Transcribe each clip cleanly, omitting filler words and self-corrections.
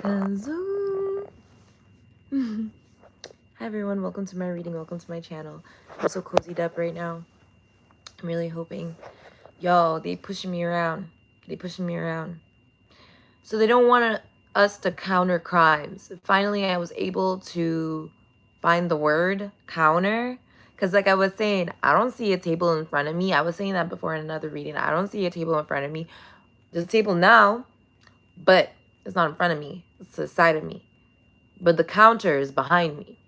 Zoom. Hi everyone, welcome to my reading, welcome to my channel. I'm so cozied up right now. I'm really hoping. Yo, they pushing me around. So they don't want us to counter crimes. Finally, I was able to find the word counter. Because like I was saying, I don't see a table in front of me. I was saying that before in another reading. I don't see a table in front of me. There's a table now, but it's not in front of me. It's to the side of me. But the counter is behind me.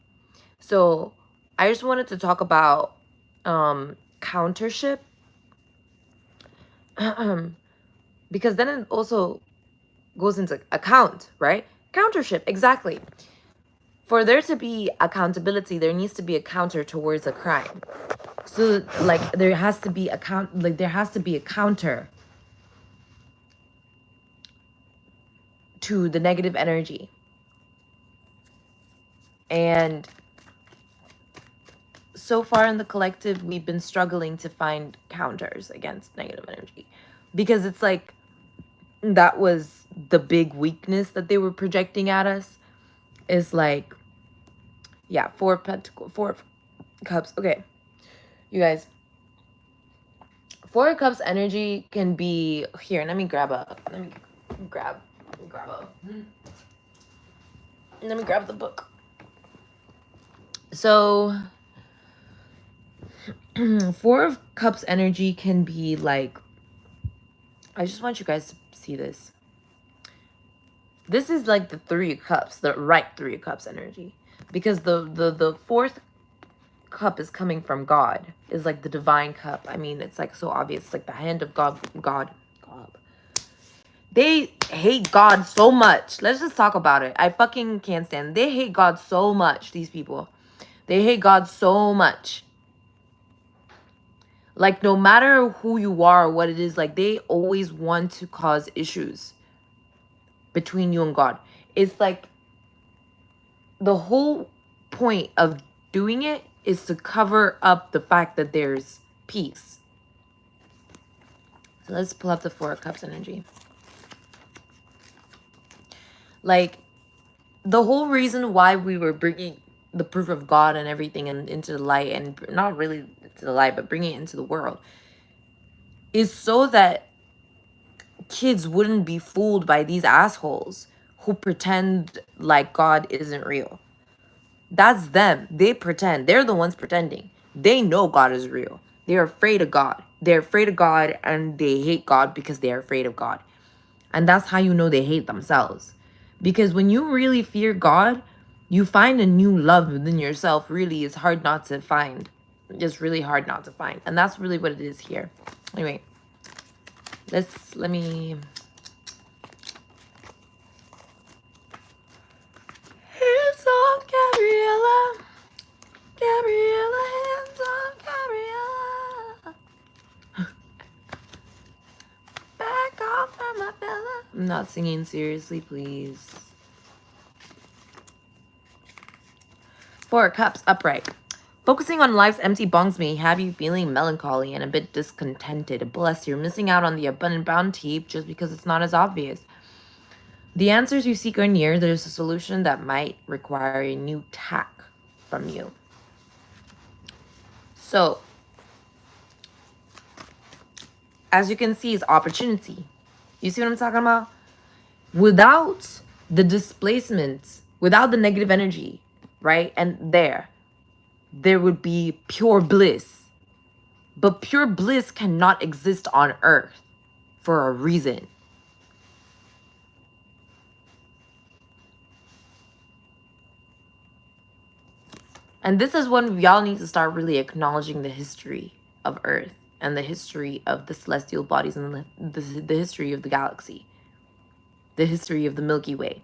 So I just wanted to talk about countership. Because then it also goes into account, right? Countership, exactly. For there to be accountability, there needs to be a counter towards a crime. So like there has to be a counter to the negative energy. And so far in the collective, we've been struggling to find counters against negative energy, because it's like that was the big weakness that they were projecting at us. Is like, yeah, four of cups. Okay, you guys, Four of Cups energy can be here. Let me grab the book. So Four of Cups energy can be like, I just want you guys to see this. This is like the Three of Cups, the right Three of Cups energy, because the fourth cup is coming from God, is like the divine cup. I mean, it's like so obvious. It's like the hand of God. They hate God so much. Let's just talk about it. I fucking can't stand it. They hate God so much, these people. They hate God so much. Like, no matter who you are or what it is, like, they always want to cause issues between you and God. It's like the whole point of doing it is to cover up the fact that there's peace. So let's pull up the Four of Cups energy. Like, the whole reason why we were bringing the proof of God and everything into the light, and not really to the light, but bringing it into the world, is so that kids wouldn't be fooled by these assholes who pretend like God isn't real. That's them. They pretend. They're the ones pretending. They know God is real. They're afraid of God. They're afraid of God, and they hate God because they're afraid of God. And that's how you know they hate themselves. Because when you really fear God, you find a new love within yourself. Really, it's hard not to find. It's really hard not to find. And that's really what it is here. Anyway, let me... Hands on Gabriella. Gabriella, hands on Gabriella. Back off from my fella. I'm not singing, seriously, please. Four of Cups, upright. Focusing on life's empty bungs may have you feeling melancholy and a bit discontented. Bless you, you're missing out on the abundant bounty just because it's not as obvious. The answers you seek are near. There's a solution that might require a new tack from you. So, as you can see, is opportunity. You see what I'm talking about? Without the displacement, without the negative energy, right? And there would be pure bliss. But pure bliss cannot exist on earth for a reason. And this is when y'all need to start really acknowledging the history of Earth and the history of the celestial bodies and the history of the galaxy, the history of the Milky Way.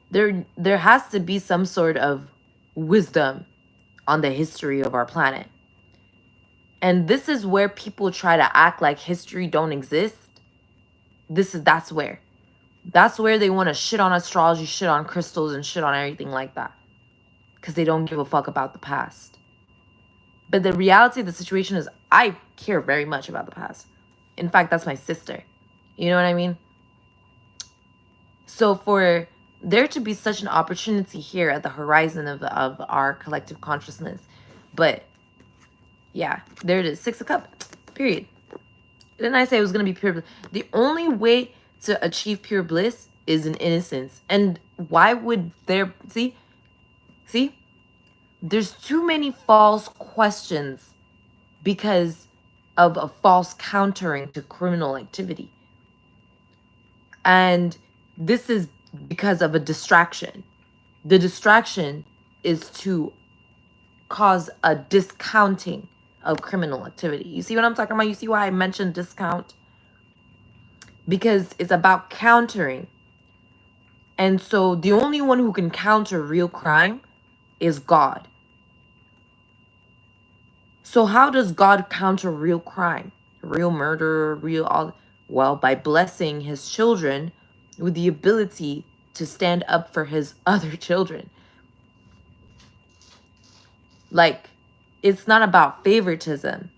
There has to be some sort of wisdom on the history of our planet. And this is where people try to act like history don't exist. That's where they want to shit on astrology, shit on crystals, and shit on everything like that. Because they don't give a fuck about the past. But the reality of the situation is I care very much about the past. In fact, that's my sister. You know what I mean? So for there to be such an opportunity here at the horizon of our collective consciousness, but yeah, there it is, 6 of Cups, period. Didn't I say it was going to be pure bliss? The only way to achieve pure bliss is in innocence. And why would there, see, there's too many false questions because of a false countering to criminal activity. And this is because of a distraction. The distraction is to cause a discounting of criminal activity. You see what I'm talking about? You see why I mentioned discount? Because it's about countering. And so the only one who can counter real crime is God. So how does God counter real crime, real murder, real all? Well, by blessing his children with the ability to stand up for his other children. Like, it's not about favoritism.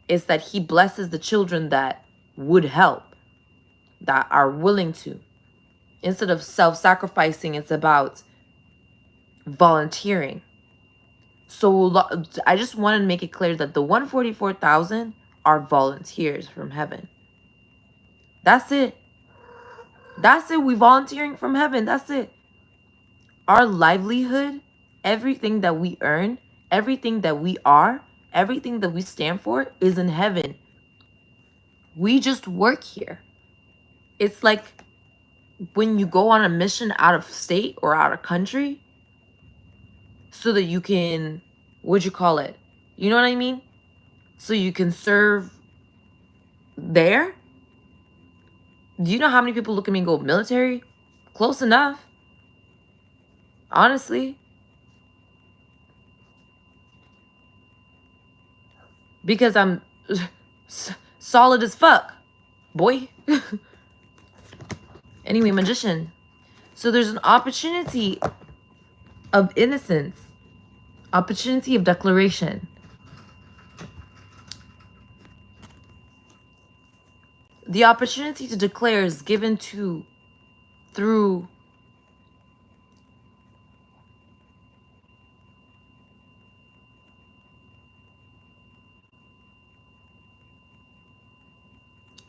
It's that he blesses the children that would help, that are willing to. Instead of self-sacrificing, it's about volunteering. So I just wanted to make it clear that the 144,000 are volunteers from heaven. That's it. That's it. We volunteering from heaven. That's it. Our livelihood, everything that we earn, everything that we are, everything that we stand for is in heaven. We just work here. It's like when you go on a mission out of state or out of country so that you can, what'd you call it? You know what I mean? So you can serve there. Do you know how many people look at me and go, military? Close enough. Honestly. Because I'm solid as fuck, boy. Anyway, magician. So there's an opportunity of innocence, opportunity of declaration. The opportunity to declare is given through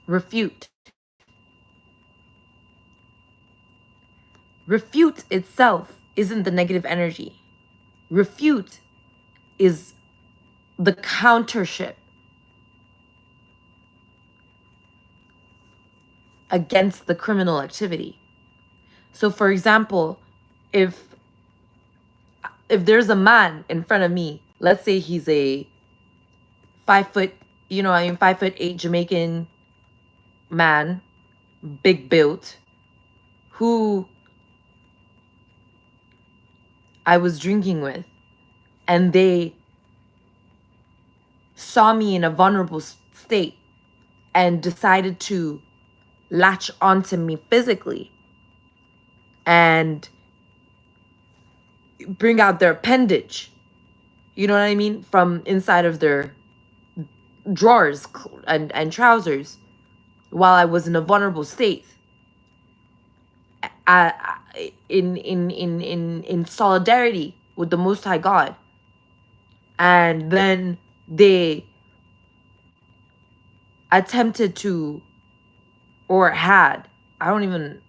refute. Refute itself isn't the negative energy. Refute is the countership against the criminal activity. So for example, if there's a man in front of me, let's say he's a 5'8" Jamaican man, big built, who I was drinking with, and they saw me in a vulnerable state and decided to latch onto me physically and bring out their appendage, you know what I mean, from inside of their drawers and trousers while I was in a vulnerable state, in solidarity with the Most High God. And then they attempted to, or had, I don't even,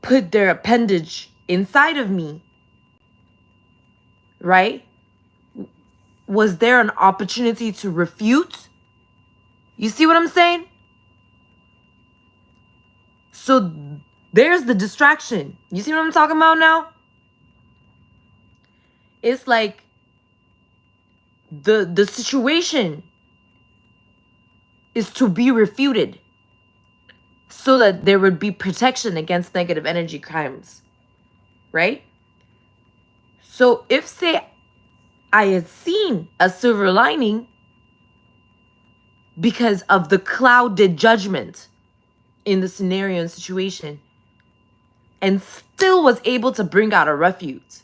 put their appendage inside of me, right? Was there an opportunity to refute? You see what I'm saying? So there's the distraction. You see what I'm talking about now? It's like the situation is to be refuted so that there would be protection against negative energy crimes, right? So if, say, I had seen a silver lining because of the clouded judgment in the scenario and situation, and still was able to bring out a refute,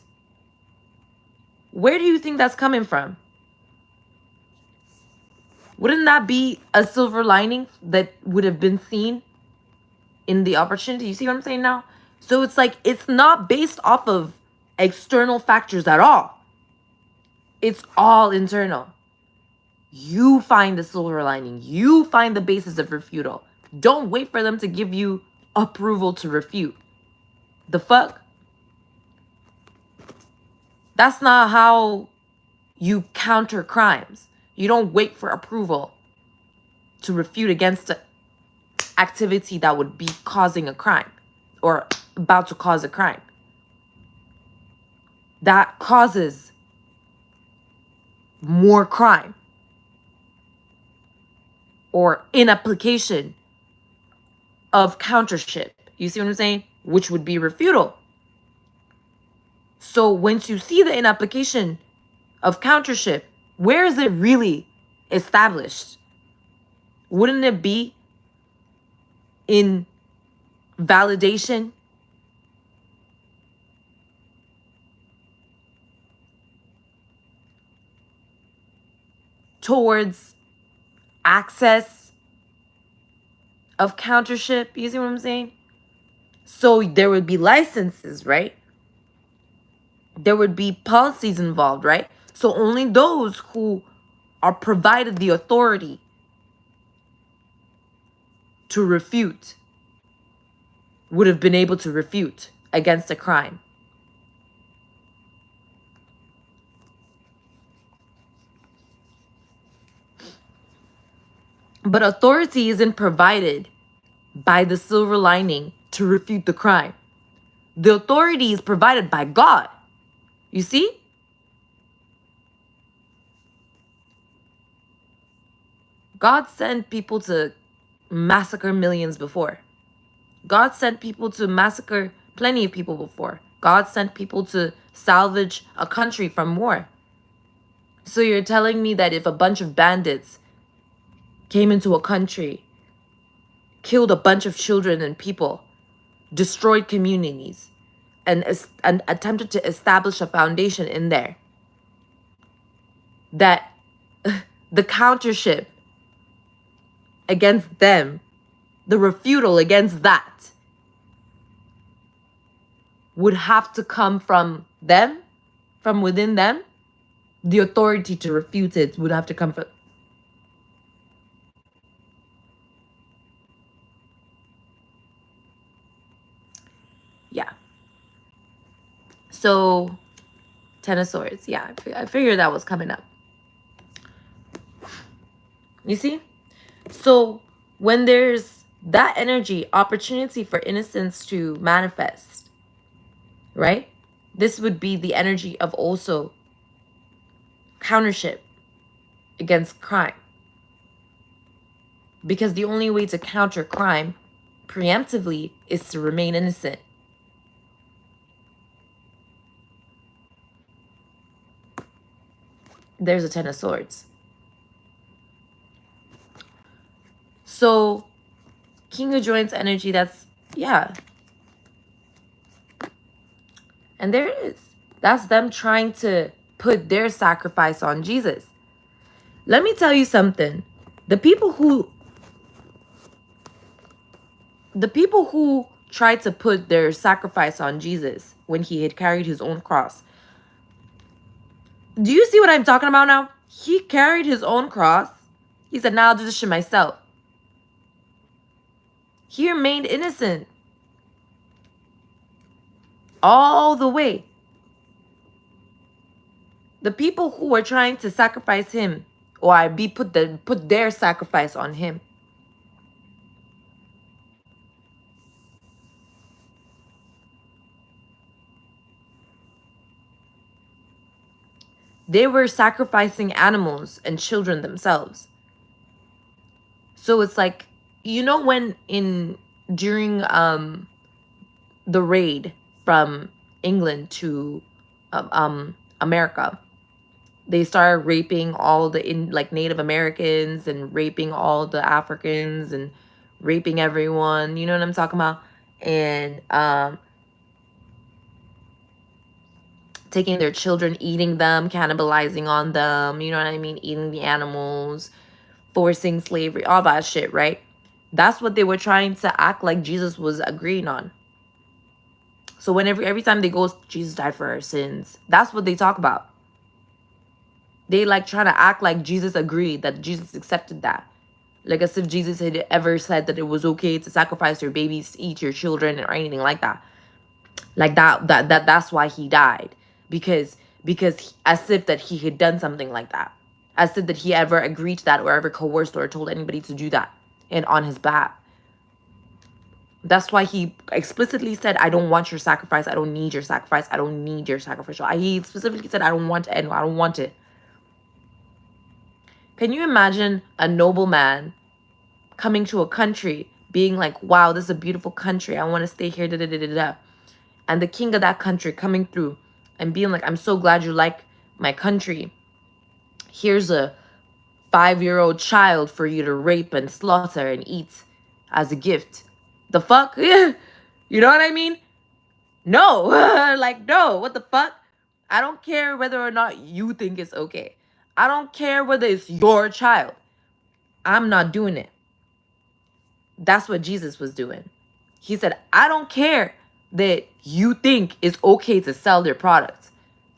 where do you think that's coming from? Wouldn't that be a silver lining that would have been seen? in the opportunity. You see what I'm saying now? So it's like, it's not based off of external factors at all. It's all internal. You find the silver lining. You find the basis of refutal. Don't wait for them to give you approval to refute. The fuck? That's not how you counter crimes. You don't wait for approval to refute against an activity that would be causing a crime or about to cause a crime. That causes more crime or inapplication of countership. You see what I'm saying? Which would be refutal. So once you see the inapplication of countership, where is it really established? Wouldn't it be in validation? Towards access of countership? You see what I'm saying? So there would be licenses, right? There would be policies involved, right? So only those who are provided the authority to refute would have been able to refute against a crime. But authority isn't provided by the silver lining to refute the crime. The authority is provided by God. You see? God sent people to massacre millions before. God sent people to massacre plenty of people before. God sent people to salvage a country from war. So you're telling me that if a bunch of bandits came into a country, killed a bunch of children and people, destroyed communities, and attempted to establish a foundation in there, that the countership against them, the refutal against that, would have to come from them, from within them? The authority to refute it would have to come from... Yeah. So, Ten of Swords. Yeah, I figured that was coming up. You see? So, when there's that energy, opportunity for innocence to manifest, right? This would be the energy of also countership against crime. Because the only way to counter crime preemptively is to remain innocent. There's a Ten of Swords. So, King of Joints energy, that's, yeah. And there it is. That's them trying to put their sacrifice on Jesus. Let me tell you something. The people who tried to put their sacrifice on Jesus when he had carried his own cross. Do you see what I'm talking about now? He carried his own cross. He said, "Now I'll do this shit myself." He remained innocent all the way. The people who were trying to sacrifice him, or put their sacrifice on him, they were sacrificing animals and children themselves. So it's like, you know, when during the raid from England to America, they started raping all the Native Americans and raping all the Africans and raping everyone. You know what I'm talking about? And taking their children, eating them, cannibalizing on them. You know what I mean? Eating the animals, forcing slavery, all that shit, right? That's what they were trying to act like Jesus was agreeing on. So whenever every time they go, Jesus died for our sins, that's what they talk about. They like trying to act like Jesus agreed, that Jesus accepted that. Like as if Jesus had ever said that it was okay to sacrifice your babies, to eat your children, or anything like that. Like that's why he died. Because as if that he had done something like that. As if that he ever agreed to that, or ever coerced or told anybody to do that and on his behalf. That's why he explicitly said, I don't want your sacrifice. I don't need your sacrifice. I don't need your sacrificial. He specifically said, I don't want it. I don't want it. Can you imagine a nobleman coming to a country being like, wow, this is a beautiful country. I want to stay here. Da, da, da, da, da. And the king of that country coming through and being like, I'm so glad you like my country. Here's a 5-year-old child for you to rape and slaughter and eat as a gift. The fuck? You know what I mean? No. Like, no. What the fuck? I don't care whether or not you think it's okay. I don't care whether it's your child. I'm not doing it. That's what Jesus was doing. He said, I don't care that you think it's okay to sell their products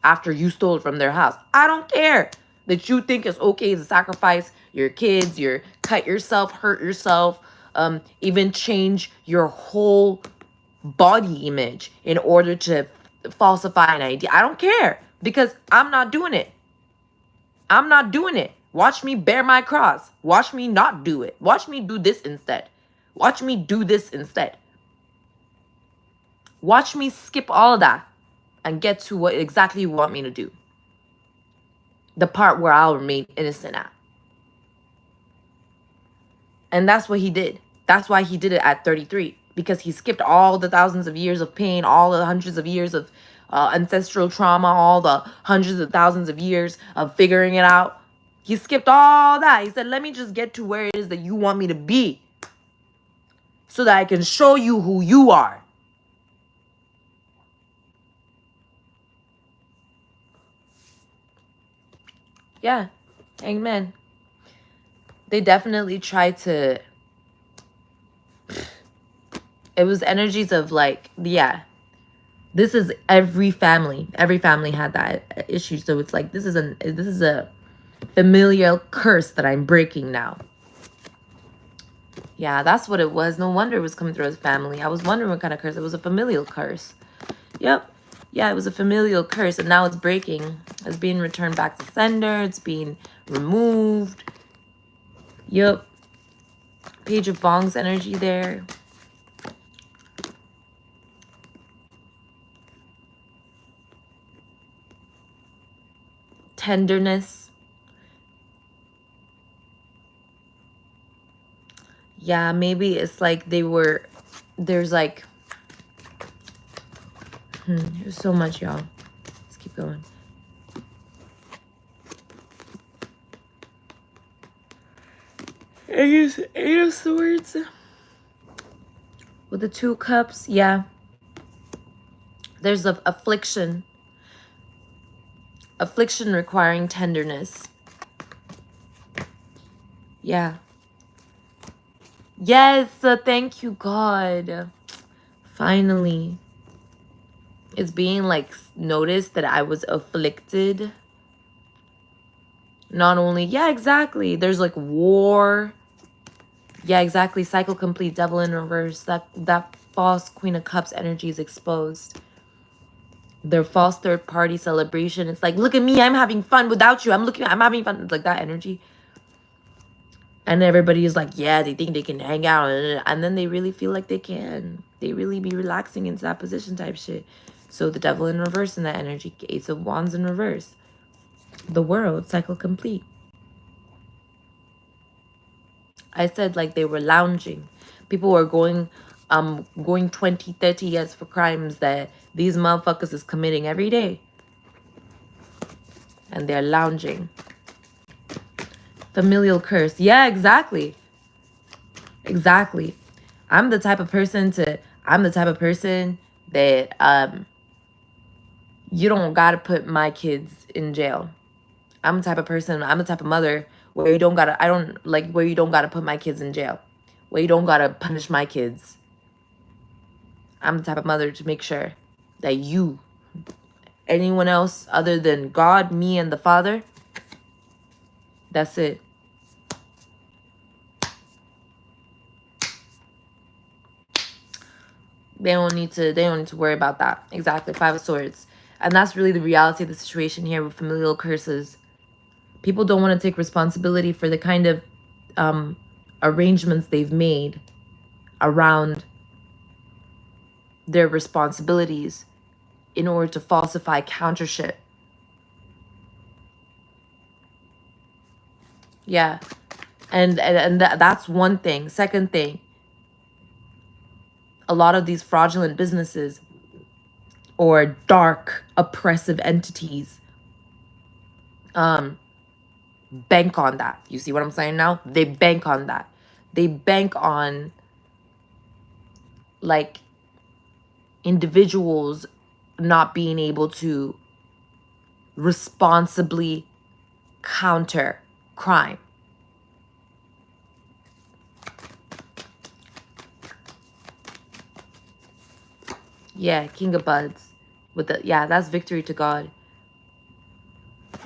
after you stole it from their house. I don't care that you think it's okay to sacrifice your kids, cut yourself, hurt yourself, even change your whole body image in order to falsify an idea. I don't care, because I'm not doing it. I'm not doing it. Watch me bear my cross. Watch me not do it. Watch me do this instead. Watch me do this instead. Watch me skip all of that and get to what exactly you want me to do. The part where I'll remain innocent at. And that's what he did. That's why he did it at 33. Because he skipped all the thousands of years of pain, all the hundreds of years of ancestral trauma, all the hundreds of thousands of years of figuring it out. He skipped all that. He said, let me just get to where it is that you want me to be, so that I can show you who you are. Yeah, amen. They definitely tried to... It was energies of like, yeah, this is every family. Every family had that issue. So it's like, this is a familial curse that I'm breaking now. Yeah, that's what it was. No wonder it was coming through his family. I was wondering what kind of curse. It was a familial curse. Yep. Yeah, it was a familial curse. And now it's breaking. It's being returned back to sender. It's being removed. Yep. Page of Bongs energy there. Tenderness. Yeah, maybe it's like there's like, there's so much, y'all. Let's keep going. Eight of Swords. With the 2 cups, yeah. There's a affliction. Affliction requiring tenderness. Yeah. Yes, thank you, God. Finally. It's being like noticed that I was afflicted. Not only, yeah, exactly. There's like war. Yeah, exactly. Cycle complete, devil in reverse. That false Queen of Cups energy is exposed. Their false third party celebration. It's like, look at me, I'm having fun without you. I'm having fun. It's like that energy. And everybody is like, yeah, they think they can hang out. And then they really feel like they can. They really be relaxing into that position type shit. So the devil in reverse in that energy. Ace of Wands in reverse. The World, cycle complete. I said like they were lounging. People were going 20, 30 years for crimes that these motherfuckers is committing every day. And they're lounging. Familial curse. Yeah, exactly. Exactly. I'm the type of person that you don't gotta put my kids in jail. I'm the type of person, I'm the type of mother where you don't gotta put my kids in jail. Well, you don't gotta punish my kids. I'm the type of mother to make sure that you, anyone else other than God, me, and the Father, that's it. They don't need to worry about that. Exactly. 5 of Swords. And that's really the reality of the situation here with familial curses. People don't want to take responsibility for the kind of arrangements they've made around their responsibilities in order to falsify countership. Yeah. And that's one thing. Second thing, a lot of these fraudulent businesses or dark oppressive entities bank on that. You see what I'm saying now? They bank on that. They bank on like individuals not being able to responsibly counter crime. Yeah, King of Buds with the, yeah, that's victory to God.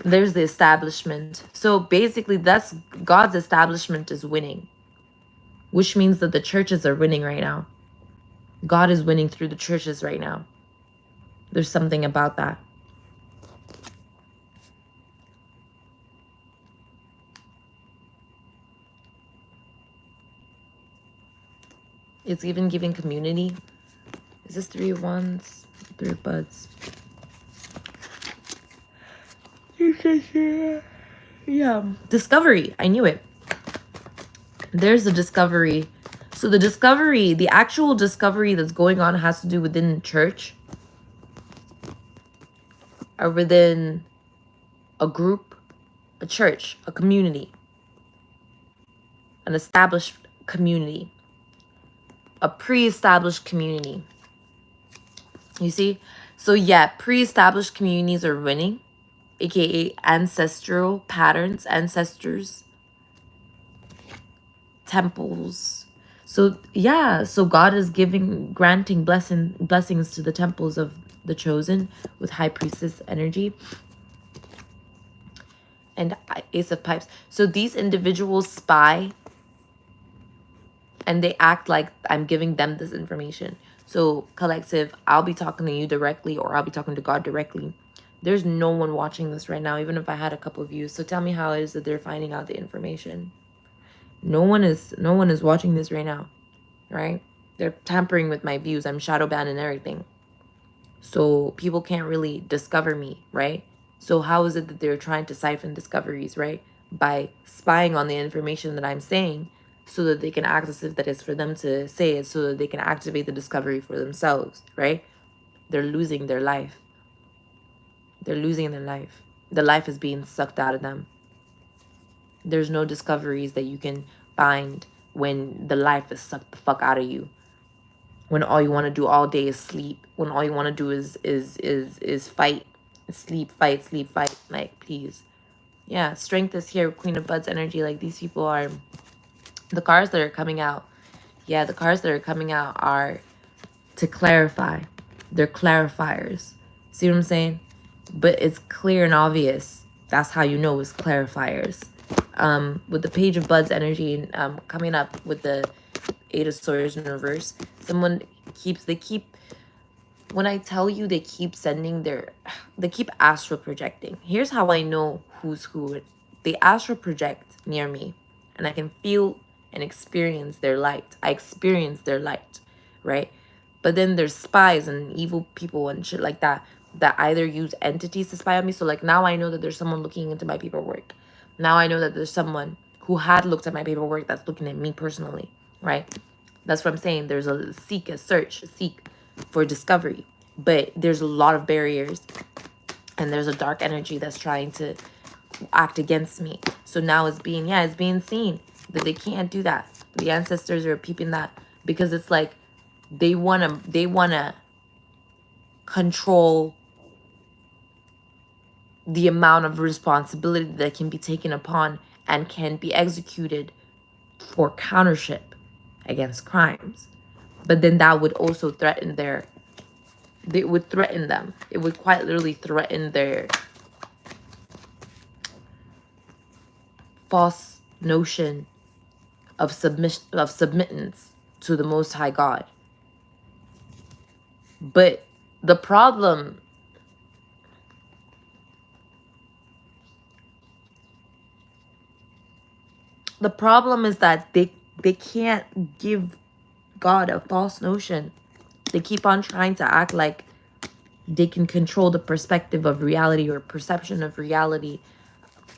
There's the establishment. So basically that's God's establishment is winning, which means that the churches are winning right now. God is winning through the churches right now. There's something about that. It's even giving community. Is this 3 of Wands? 3 of Buds. Yeah. Discovery. I knew it. There's the discovery. So the discovery, the actual discovery that's going on has to do within church or within a group, a church, a community, an established community, a pre-established community. You see? So yeah, pre-established communities are winning, aka ancestral patterns, ancestors, temples. So yeah, so God is granting blessings to the temples of the chosen with high priestess energy and Ace of Pipes. So these individuals spy and they act like I'm giving them this information. So collective, I'll be talking to you directly or I'll be talking to God directly. There's no one watching this right now, even if I had a couple of views. So tell me how it is that they're finding out the information. No one is watching this right now, right? They're tampering with my views. I'm shadow banned and everything. So people can't really discover me, right? So how is it that they're trying to siphon discoveries, right? By spying on the information that I'm saying so that they can act as if that is for them to say it so that they can activate the discovery for themselves, right? They're losing their life. They're losing their life. The life is being sucked out of them. There's no discoveries that you can find when the life is sucked the fuck out of you. When all you want to do all day is sleep. When all you want to do is fight. Sleep, fight, sleep, fight. Like, please. Yeah, strength is here. Queen of Buds energy. Like, these people are... The cards that are coming out. Yeah, the cards that are coming out are to clarify. They're clarifiers. See what I'm saying? But it's clear and obvious. That's how you know it's clarifiers. With the Page of Buds energy coming up with the 8 of Swords in reverse. Someone they keep, when I tell you they keep they keep astral projecting. Here's how I know who's who. They astral project near me and I can feel and experience their light. I experience their light, right? But then there's spies and evil people and shit like that either use entities to spy on me. So like now I know that there's someone looking into my paperwork. Now I know that there's someone who had looked at my paperwork that's looking at me personally, right? That's what I'm saying. There's a seek for discovery. But there's a lot of barriers. And there's a dark energy that's trying to act against me. So now it's being seen that they can't do that. The ancestors are peeping that because it's like they wanna control the amount of responsibility that can be taken upon and can be executed for countership. against crimes. But then that would also threaten it would threaten them. It would quite literally threaten their false notion of submittance to the Most High God. But the problem is that they can't give God a false notion. They keep on trying to act like they can control the perspective of reality or perception of reality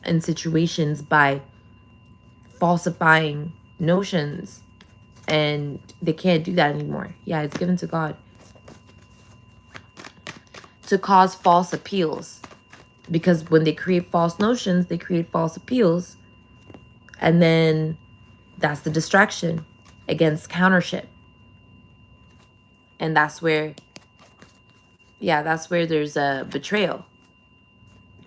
in situations by falsifying notions, and they can't do that anymore. Yeah, it's given to God to cause false appeals, because when they create false notions, they create false appeals, and then that's the distraction against countership. And that's where, yeah, that's where there's a betrayal,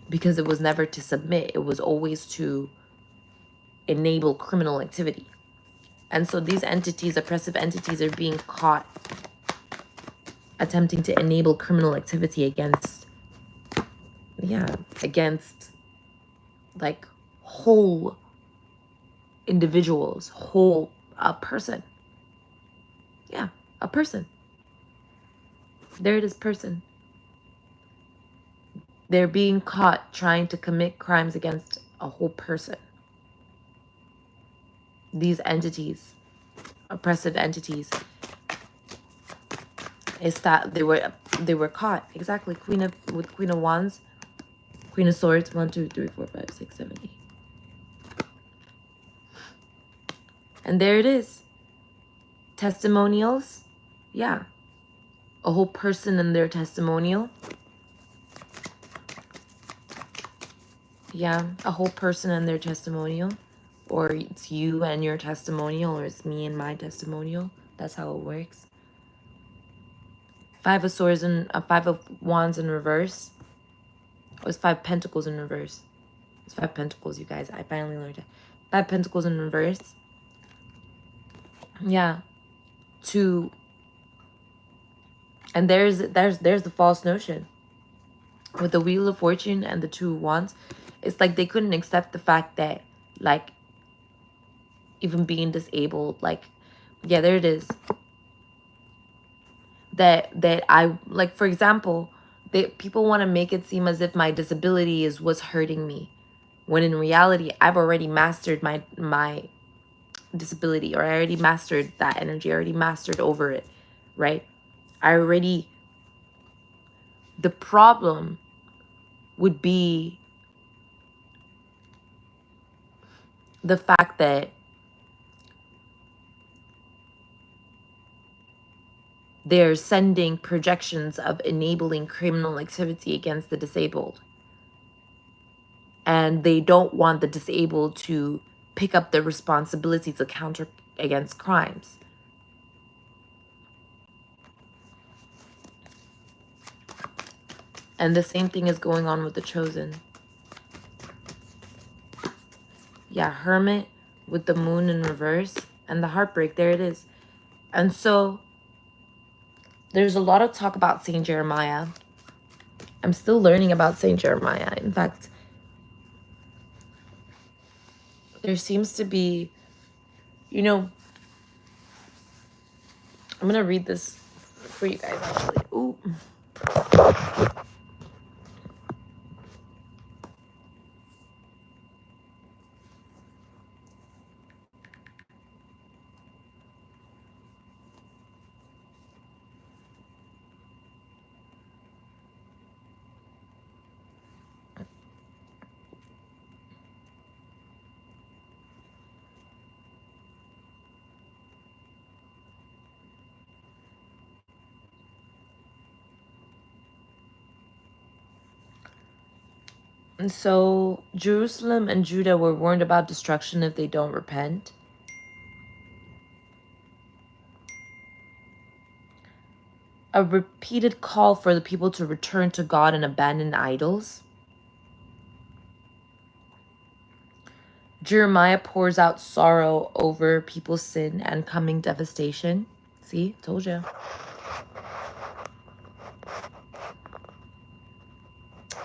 because it was never to submit. It was always to enable criminal activity. And so these entities, oppressive entities, are being caught attempting to enable criminal activity against, yeah, against like whole individuals, a person. Yeah, a person. There it is, person. They're being caught trying to commit crimes against a whole person. These entities, oppressive entities, is that they were caught. Exactly. Queen of Wands, Queen of Swords, 1, 2, 3, 4, 5, 6, 7, 8. And there it is. Testimonials. Yeah. A whole person and their testimonial. Yeah, a whole person and their testimonial. Or it's you and your testimonial, or it's me and my testimonial. That's how it works. 5 of Swords and 5 of Wands in reverse. Oh, it's 5 Pentacles in reverse. It's 5 Pentacles, you guys. I finally learned it. 5 Pentacles in reverse. Yeah. And there's the false notion. With the Wheel of Fortune and the 2 of Wands, it's like they couldn't accept the fact that, like, even being disabled, like, yeah, there it is. That I, like, for example, people want to make it seem as if my disability is what's hurting me, when in reality I've already mastered my disability, or I already mastered that energy. I already mastered over it, right? The problem would be the fact that they're sending projections of enabling criminal activity against the disabled. And they don't want the disabled to pick up the responsibility to counter against crimes. And the same thing is going on with the Chosen. Yeah, Hermit with the Moon in reverse and the Heartbreak. There it is. And so there's a lot of talk about Saint Jeremiah. I'm still learning about Saint Jeremiah. In fact, there seems to be, you know, I'm going to read this for you guys, actually. Ooh. And so Jerusalem and Judah were warned about destruction if they don't repent. A repeated call for the people to return to God and abandon idols. Jeremiah pours out sorrow over people's sin and coming devastation. See, told you.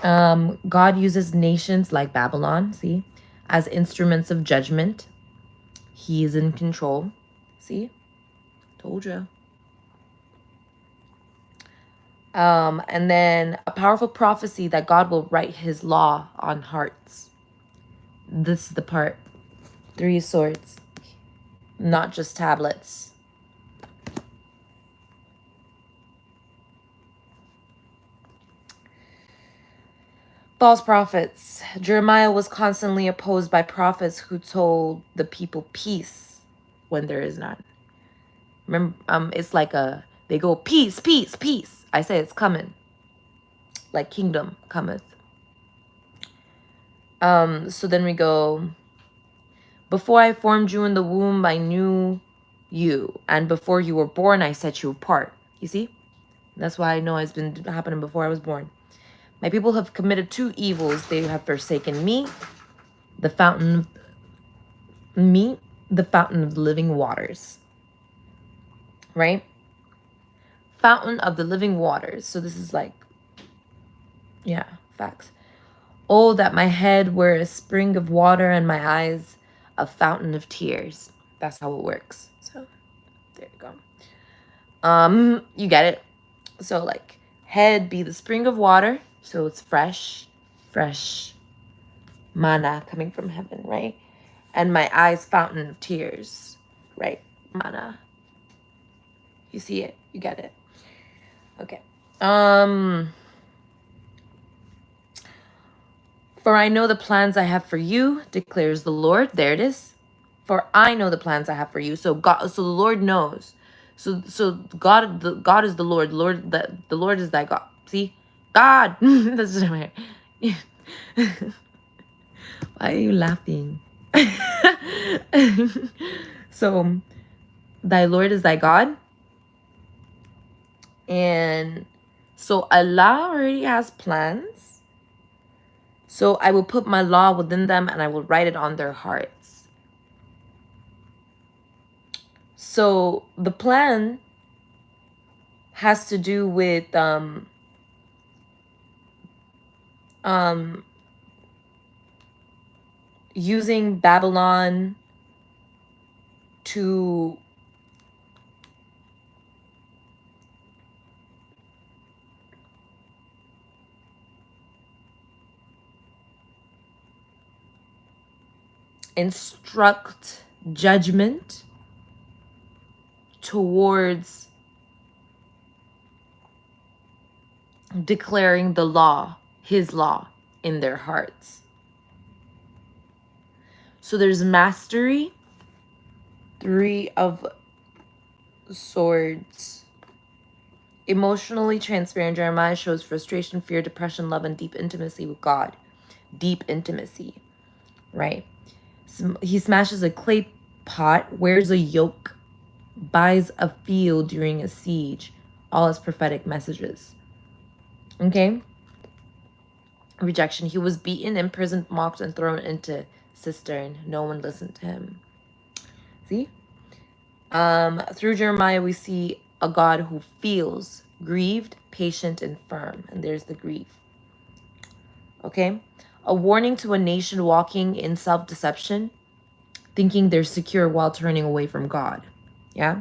God uses nations like Babylon, see, as instruments of judgment. He is in control. See, told you. And then a powerful prophecy that God will write his law on hearts. This is the part. 3 swords, not just tablets. False prophets. Jeremiah was constantly opposed by prophets who told the people peace when there is none. Remember, it's like they go peace, peace, peace. I say it's coming, like kingdom cometh. So then we go, before I formed you in the womb, I knew you, and before you were born, I set you apart. You see, that's why I know it's been happening before I was born. My people have committed 2 evils. They have forsaken me, the fountain of the living waters. Right? Fountain of the living waters. So this is like, yeah, facts. Oh, that my head were a spring of water and my eyes a fountain of tears. That's how it works. So there you go. You get it. So like head be the spring of water. So it's fresh manna coming from heaven, right? And my eyes fountain of tears, right? Manna. You see it. You get it. Okay. For I know the plans I have for you, declares the Lord. There it is. For I know the plans I have for you. So the Lord knows. So God is the Lord. The Lord is thy God. See? God. That's just my hair. Why are you laughing? So thy Lord is thy God. And so Allah already has plans. So I will put my law within them and I will write it on their hearts. So the plan has to do with using Babylon to instruct judgment towards declaring the law, his law, in their hearts. So there's mastery, 3 of swords. Emotionally transparent, Jeremiah shows frustration, fear, depression, love, and deep intimacy with God. Deep intimacy, right? He smashes a clay pot, wears a yoke, buys a field during a siege. All his prophetic messages. Okay? Rejection. He was beaten, imprisoned, mocked, and thrown into cistern. No one listened to him. See? Through Jeremiah, we see a God who feels grieved, patient, and firm. And there's the grief. Okay? A warning to a nation walking in self-deception, thinking they're secure while turning away from God. Yeah?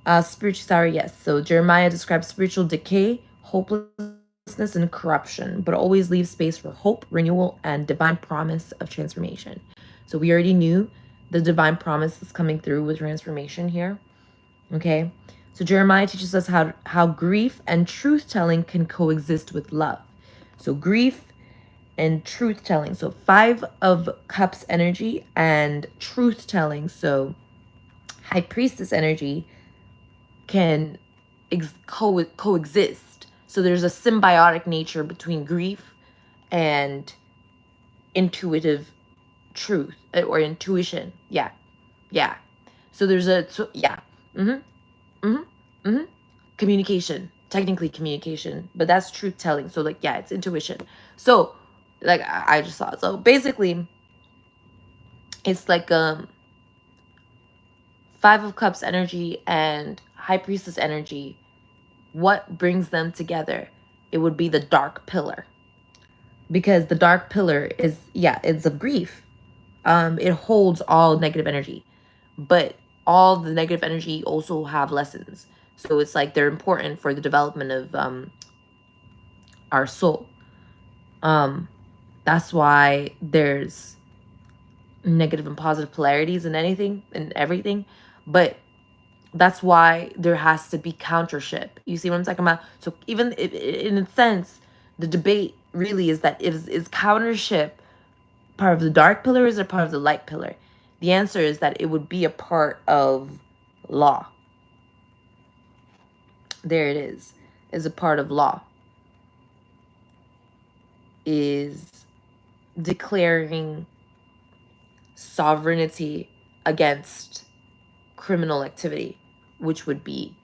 Yes. So Jeremiah describes spiritual decay, hopelessness, and corruption, but always leaves space for hope, renewal, and divine promise of transformation. So we already knew the divine promise is coming through with transformation here. Okay? So Jeremiah teaches us how grief and truth-telling can coexist with love. So grief and truth-telling. So 5 of Cups energy and truth-telling. So High Priestess energy can coexist. So there's a symbiotic nature between grief and intuitive truth or intuition. Yeah. So there's communication, technically communication, but that's truth telling. So like, yeah, it's intuition. So like I just saw it. So basically It's like Five of Cups energy and High Priestess energy. What brings them together? It would be the dark pillar. Because the dark pillar is, yeah, it's of grief. It holds all negative energy. But all the negative energy also have lessons. So it's like they're important for the development of our soul. That's why there's negative and positive polarities in anything and everything. But that's why there has to be countership. You see what I'm talking about? So even in a sense, the debate really is that is countership part of the dark pillar or is it part of the light pillar? The answer is that it would be a part of law. There it is a part of law. Is declaring sovereignty against criminal activity, which would be,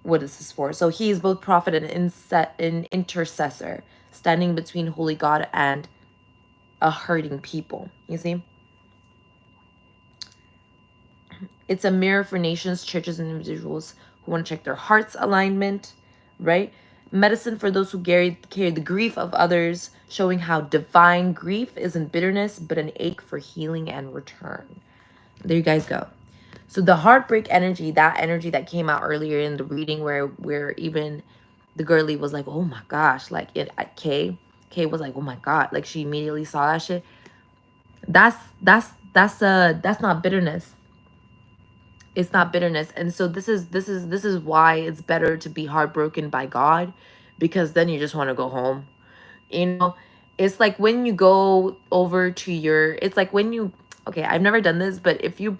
what is this for? So he is both prophet and an intercessor, standing between holy God and a hurting people. You see? It's a mirror for nations, churches, and individuals who want to check their heart's alignment, right? Medicine for those who carry the grief of others, showing how divine grief isn't bitterness, but an ache for healing and return. There you guys go. So the heartbreak energy, that energy that came out earlier in the reading where even the girlie was like, oh my gosh, like it at Kay was like, oh my God, like she immediately saw that shit. That's not bitterness. It's not bitterness. And so this is why it's better to be heartbroken by God, because then you just want to go home. You know, it's like when you go over to your, it's like when you, okay, I've never done this, but if you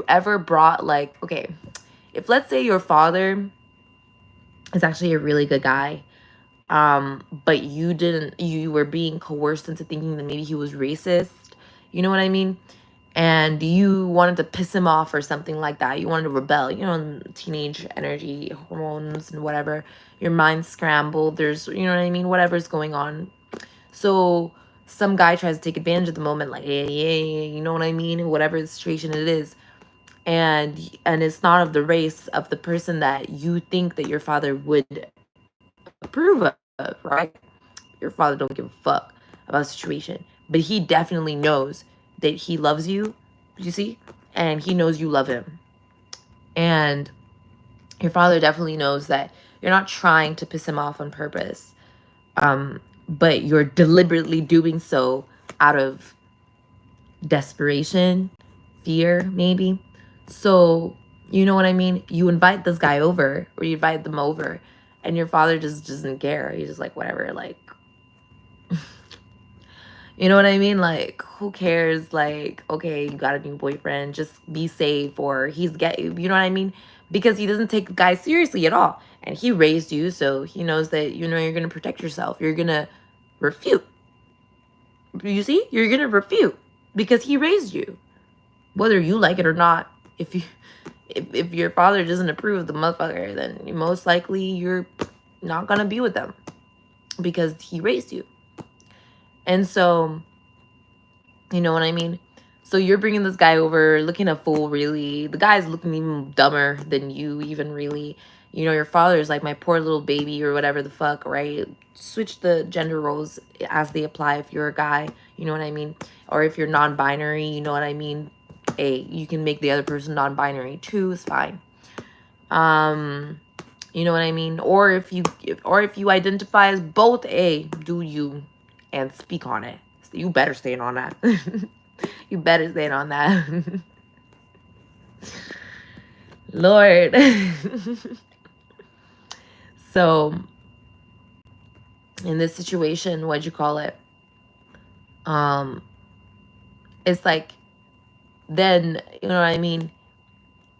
ever brought like, okay, if let's say your father is actually a really good guy, but you were being coerced into thinking that maybe he was racist, you know what I mean? And you wanted to piss him off or something like that. You wanted to rebel, you know, teenage energy, hormones and whatever. Your mind's scrambled. There's, you know what I mean? Whatever's going on. So some guy tries to take advantage of the moment, like, hey, you know what I mean? Whatever the situation it is. And it's not of the race of the person that you think that your father would approve of, right? Your father don't give a fuck about the situation. But he definitely knows that he loves you, you see? And he knows you love him. And your father definitely knows that you're not trying to piss him off on purpose. But you're deliberately doing so out of desperation, fear, maybe. So, you know what I mean? You invite this guy over, or you invite them over, and your father just doesn't care. He's just like, whatever, like, you know what I mean? Like, who cares? Like, okay, you got a new boyfriend, just be safe, or you know what I mean? Because he doesn't take the guy seriously at all. And he raised you, so he knows that, you know, you're going to protect yourself. You're going to refute. You see? You're going to refute because he raised you. Whether you like it or not, if your father doesn't approve of the motherfucker, then most likely you're not going to be with them because he raised you. And so, you know what I mean? So you're bringing this guy over, looking a fool, really. The guy's looking even dumber than you, even, really. You know, your father's like, my poor little baby, or whatever the fuck, right? Switch the gender roles as they apply if you're a guy, you know what I mean? Or if you're non-binary, you know what I mean? Hey, you can make the other person non-binary too, it's fine. You know what I mean? Or if you identify as both, do you, and speak on it. So you better stand on that. You better stand on that. Lord. So in this situation, what'd you call it? It's like, then, you know what I mean?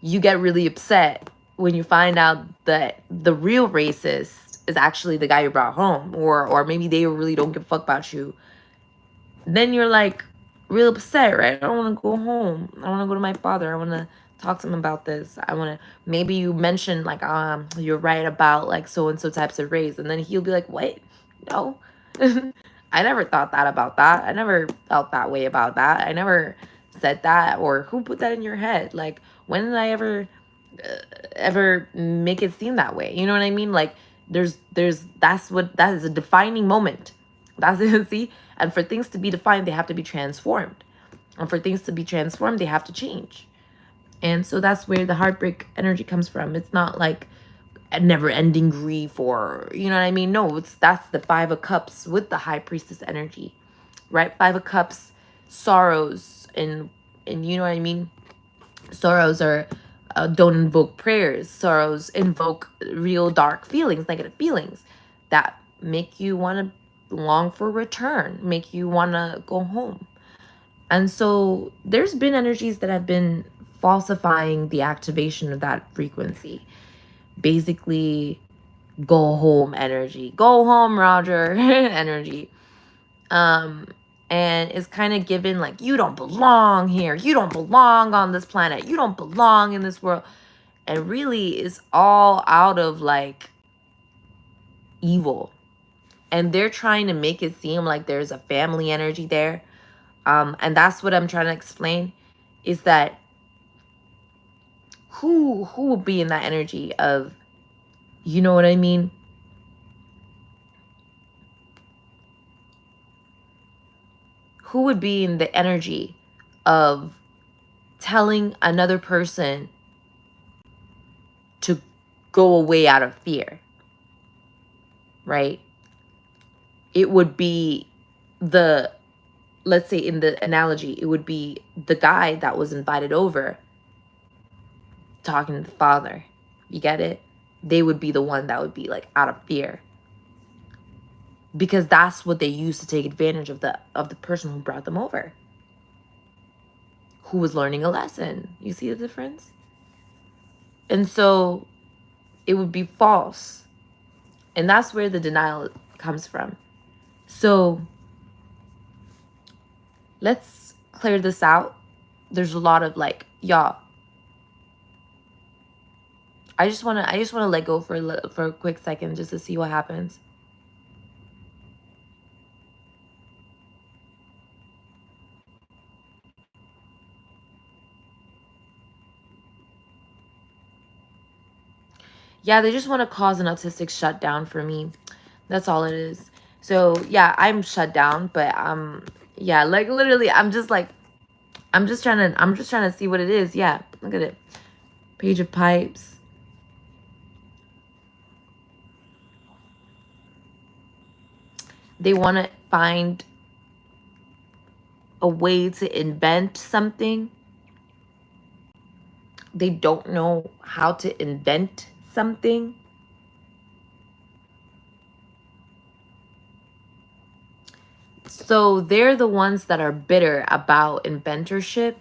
You get really upset when you find out that the real racist is actually the guy you brought home, or maybe they really don't give a fuck about you. Then you're like real upset, right? I don't want to go home. I want to go to my father. I want to talk to him about this. I want to, maybe you mention like, you're right about like so-and-so types of race. And then he'll be like, wait, no, I never thought that about that. I never felt that way about that. I never said that. Or who put that in your head? Like, when did I ever make it seem that way? You know what I mean? Like, that is a defining moment. That's it. See? And for things to be defined, they have to be transformed. And for things to be transformed, they have to change. And so that's where the heartbreak energy comes from. It's not like a never-ending grief, or you know what I mean? No, that's the Five of Cups with the High Priestess energy, right? Five of Cups, sorrows, and you know what I mean? Sorrows are don't invoke prayers. Sorrows invoke real dark feelings, negative feelings that make you want to long for return, make you want to go home. And so there's been energies that have been falsifying the activation of that frequency. Basically, go home energy. Go home, Roger energy. And it's kind of given like, you don't belong here. You don't belong on this planet. You don't belong in this world. And really is all out of like evil. And they're trying to make it seem like there's a family energy there. And that's what I'm trying to explain, is that who will be in that energy of, you know what I mean? Who would be in the energy of telling another person to go away out of fear, right? It would be let's say in the analogy, it would be the guy that was invited over talking to the father. You get it? They would be the one that would be like out of fear. Because that's what they used to take advantage of the person who brought them over, who was learning a lesson. You see the difference? And so it would be false. And that's where the denial comes from. So let's clear this out. There's a lot of like, y'all, I just want to let go for a quick second just to see what happens. Yeah, they just want to cause an autistic shutdown for me. That's all it is. So yeah, I'm shut down, but yeah, like literally I'm just trying to see what it is. Yeah, look at it. Page of Pipes. They want to find a way to invent something. They don't know how to invent something. So they're the ones that are bitter about inventorship.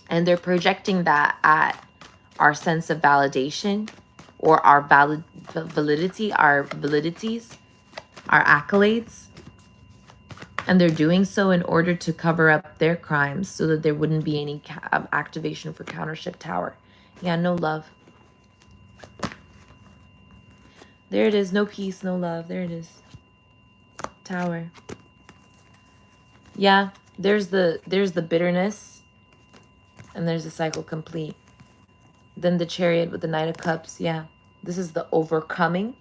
And they're projecting that at our sense of validation, or our validity, our validities, our accolades. And they're doing so in order to cover up their crimes so that there wouldn't be any activation for countership tower. Yeah, no love. There it is. No peace, no love. There it is. Tower. Yeah, there's the bitterness. And there's the cycle complete. Then the Chariot with the Knight of Cups. Yeah, this is the overcoming.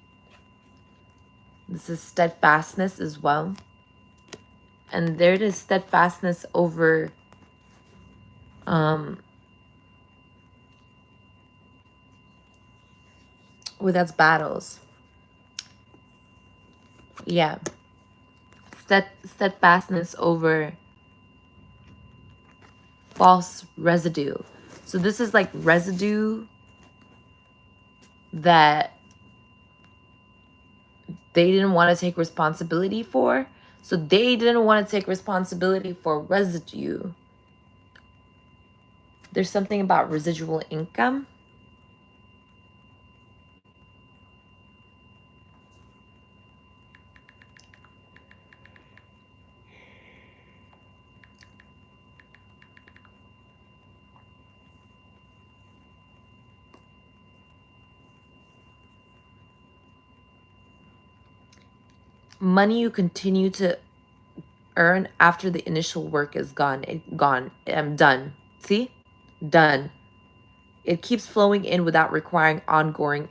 This is steadfastness as well. And there it is, steadfastness over well, that's battles. Yeah. Steadfastness over false residue. So this is like residue that they didn't want to take responsibility for. So they didn't want to take responsibility for residue. There's something about residual income. money you continue to earn after the initial work is done. See? Done. It keeps flowing in without requiring ongoing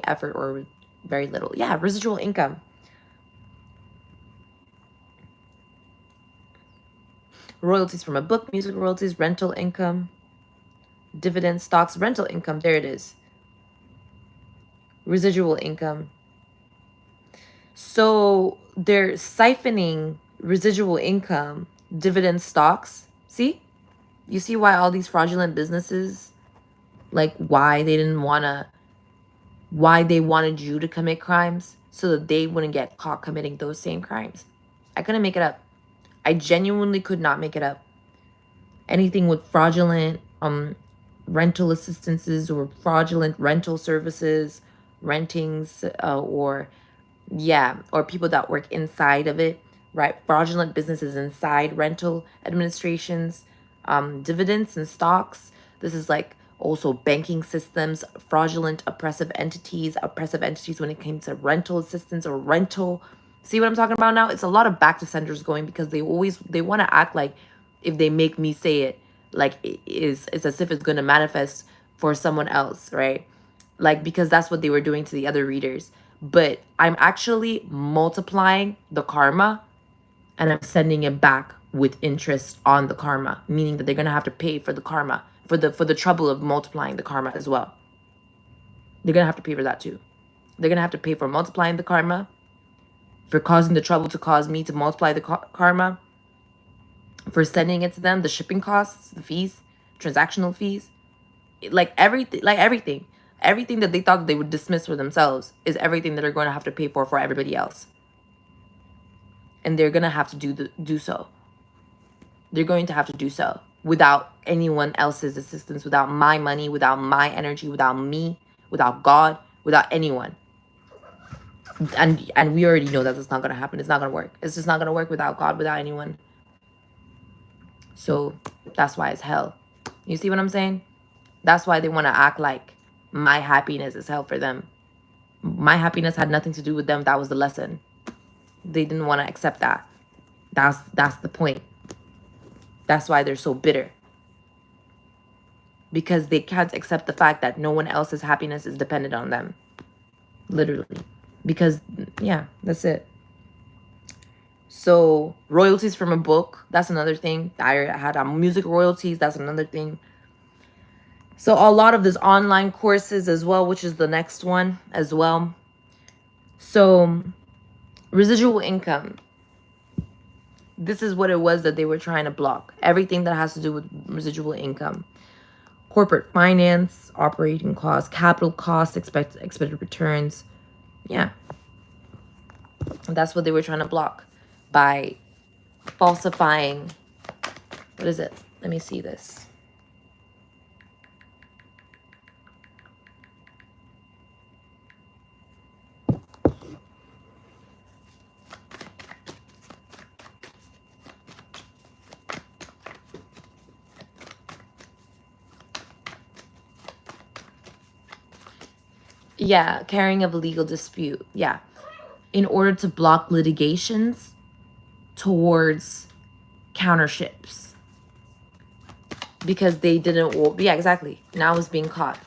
effort or very little. Yeah, residual income. Royalties from a book, music royalties, rental income, dividends, stocks, rental income. There it is. Residual income. So they're siphoning residual income, dividend stocks. See? You see why all these fraudulent businesses, like why they wanted you to commit crimes so that they wouldn't get caught committing those same crimes. I couldn't make it up. I genuinely could not make it up. Anything with fraudulent rental assistances or fraudulent rental services, rentings, or people that work inside of it, right? Fraudulent businesses inside rental administrations, dividends and stocks. This is like also banking systems, fraudulent oppressive entities when it came to rental assistance or rental. See what I'm talking about now? It's a lot of back to senders going because they want to act like if they make me say it, like it's as if it's going to manifest for someone else, right? Like, because that's what they were doing to the other readers. But I'm actually multiplying the karma and I'm sending it back with interest on the karma, meaning that they're going to have to pay for the karma, for the trouble of multiplying the karma as well. They're going to have to pay for that too. They're going to have to pay for multiplying the karma, for causing the trouble to cause me to multiply the karma, for sending it to them, the shipping costs, the fees, transactional fees, everything that they thought that they would dismiss for themselves is everything that they're going to have to pay for everybody else. And they're going to have to do so. They're going to have to do so without anyone else's assistance, without my money, without my energy, without me, without God, without anyone. And we already know that it's not going to happen. It's not going to work. It's just not going to work without God, without anyone. So that's why it's hell. You see what I'm saying? That's why they want to act like my happiness is hell for them. My happiness had nothing to do with them. That was the lesson. They didn't want to accept that. That's the point. That's why they're so bitter. Because they can't accept the fact that no one else's happiness is dependent on them. Literally. Because, yeah, that's it. So, royalties from a book, that's another thing. I had music royalties, that's another thing. So, a lot of this online courses as well, which is the next one as well. So, residual income. This is what it was that they were trying to block. Everything that has to do with residual income. Corporate finance, operating costs, capital costs, expected returns. Yeah. That's what they were trying to block by falsifying. What is it? Let me see this. Yeah, carrying of a legal dispute. Yeah. In order to block litigations towards counterships. Because they didn't, yeah, exactly. Now it's being caught.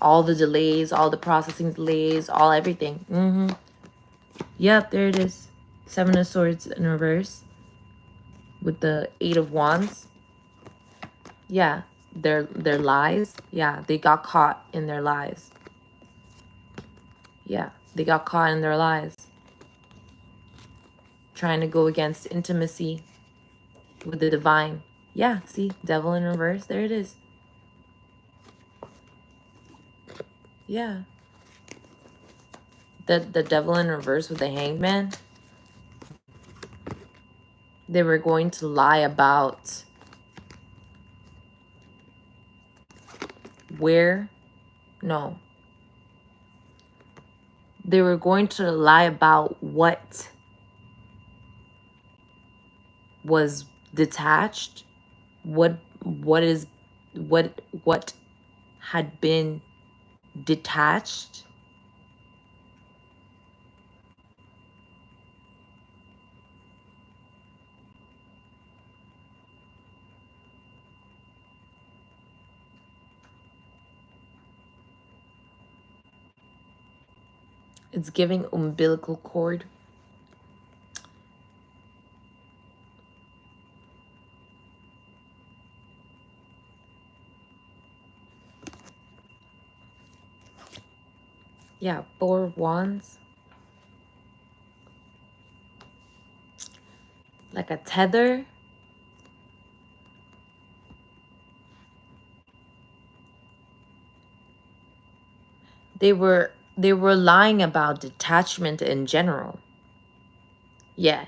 All the delays, all the processing delays, all everything. Yep, there it is. 7 of Swords in reverse. With the 8 of Wands. Yeah, their lies. Yeah, they got caught in their lies. Yeah, they got caught in their lies. Trying to go against intimacy with the divine. Yeah, see, Devil in reverse. There it is. Yeah. The Devil in reverse with the Hanged Man. They were going to lie about where? No. They were going to lie about what was detached, what had been detached It's giving umbilical cord. Yeah, 4 wands. Like a tether. They were lying about detachment in general. Yeah.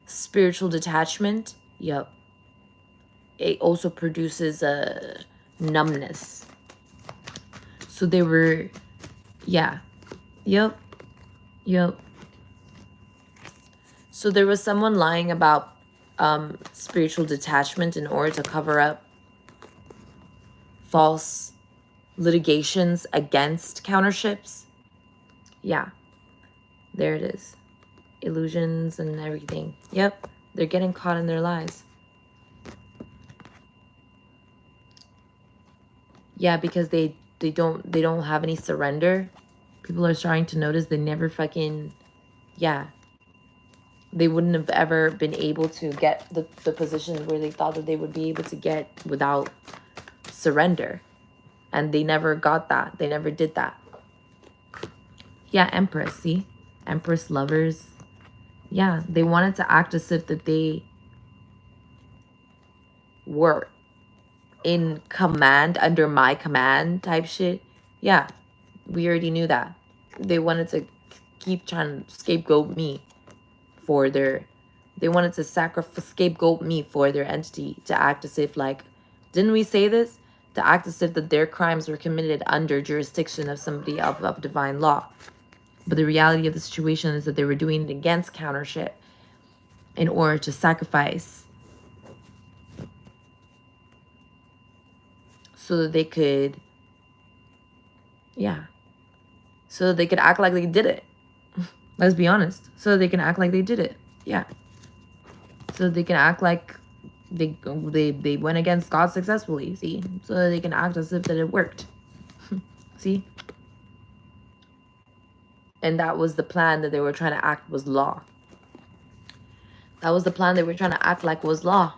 Spiritual detachment. Yep. It also produces a numbness. So they were, yeah. Yep. Yep. So there was someone lying about spiritual detachment in order to cover up false litigations against counterships. Yeah. There it is. Illusions and everything. Yep. They're getting caught in their lies. Yeah, because they don't have any surrender. People are starting to notice they never fucking, yeah. They wouldn't have ever been able to get the positions where they thought that they would be able to get without surrender. And they never got that. They never did that. Yeah, Empress, see? Empress, lovers. Yeah, they wanted to act as if that they were in command, under my command type shit. Yeah, we already knew that. They wanted to keep trying to scapegoat me for their, they wanted to scapegoat me for their entity, to act as if like, didn't we say this? To act as if that their crimes were committed under jurisdiction of somebody of divine law. But the reality of the situation is that they were doing it against countership in order to sacrifice so that they could, yeah, so that they could act like they did it. Let's be honest. So that they can act like they did it. Yeah. So they can act like they went against God successfully, see? So that they can act as if that it worked. See? And that was the plan that they were trying to act was law. That was the plan they were trying to act like was law.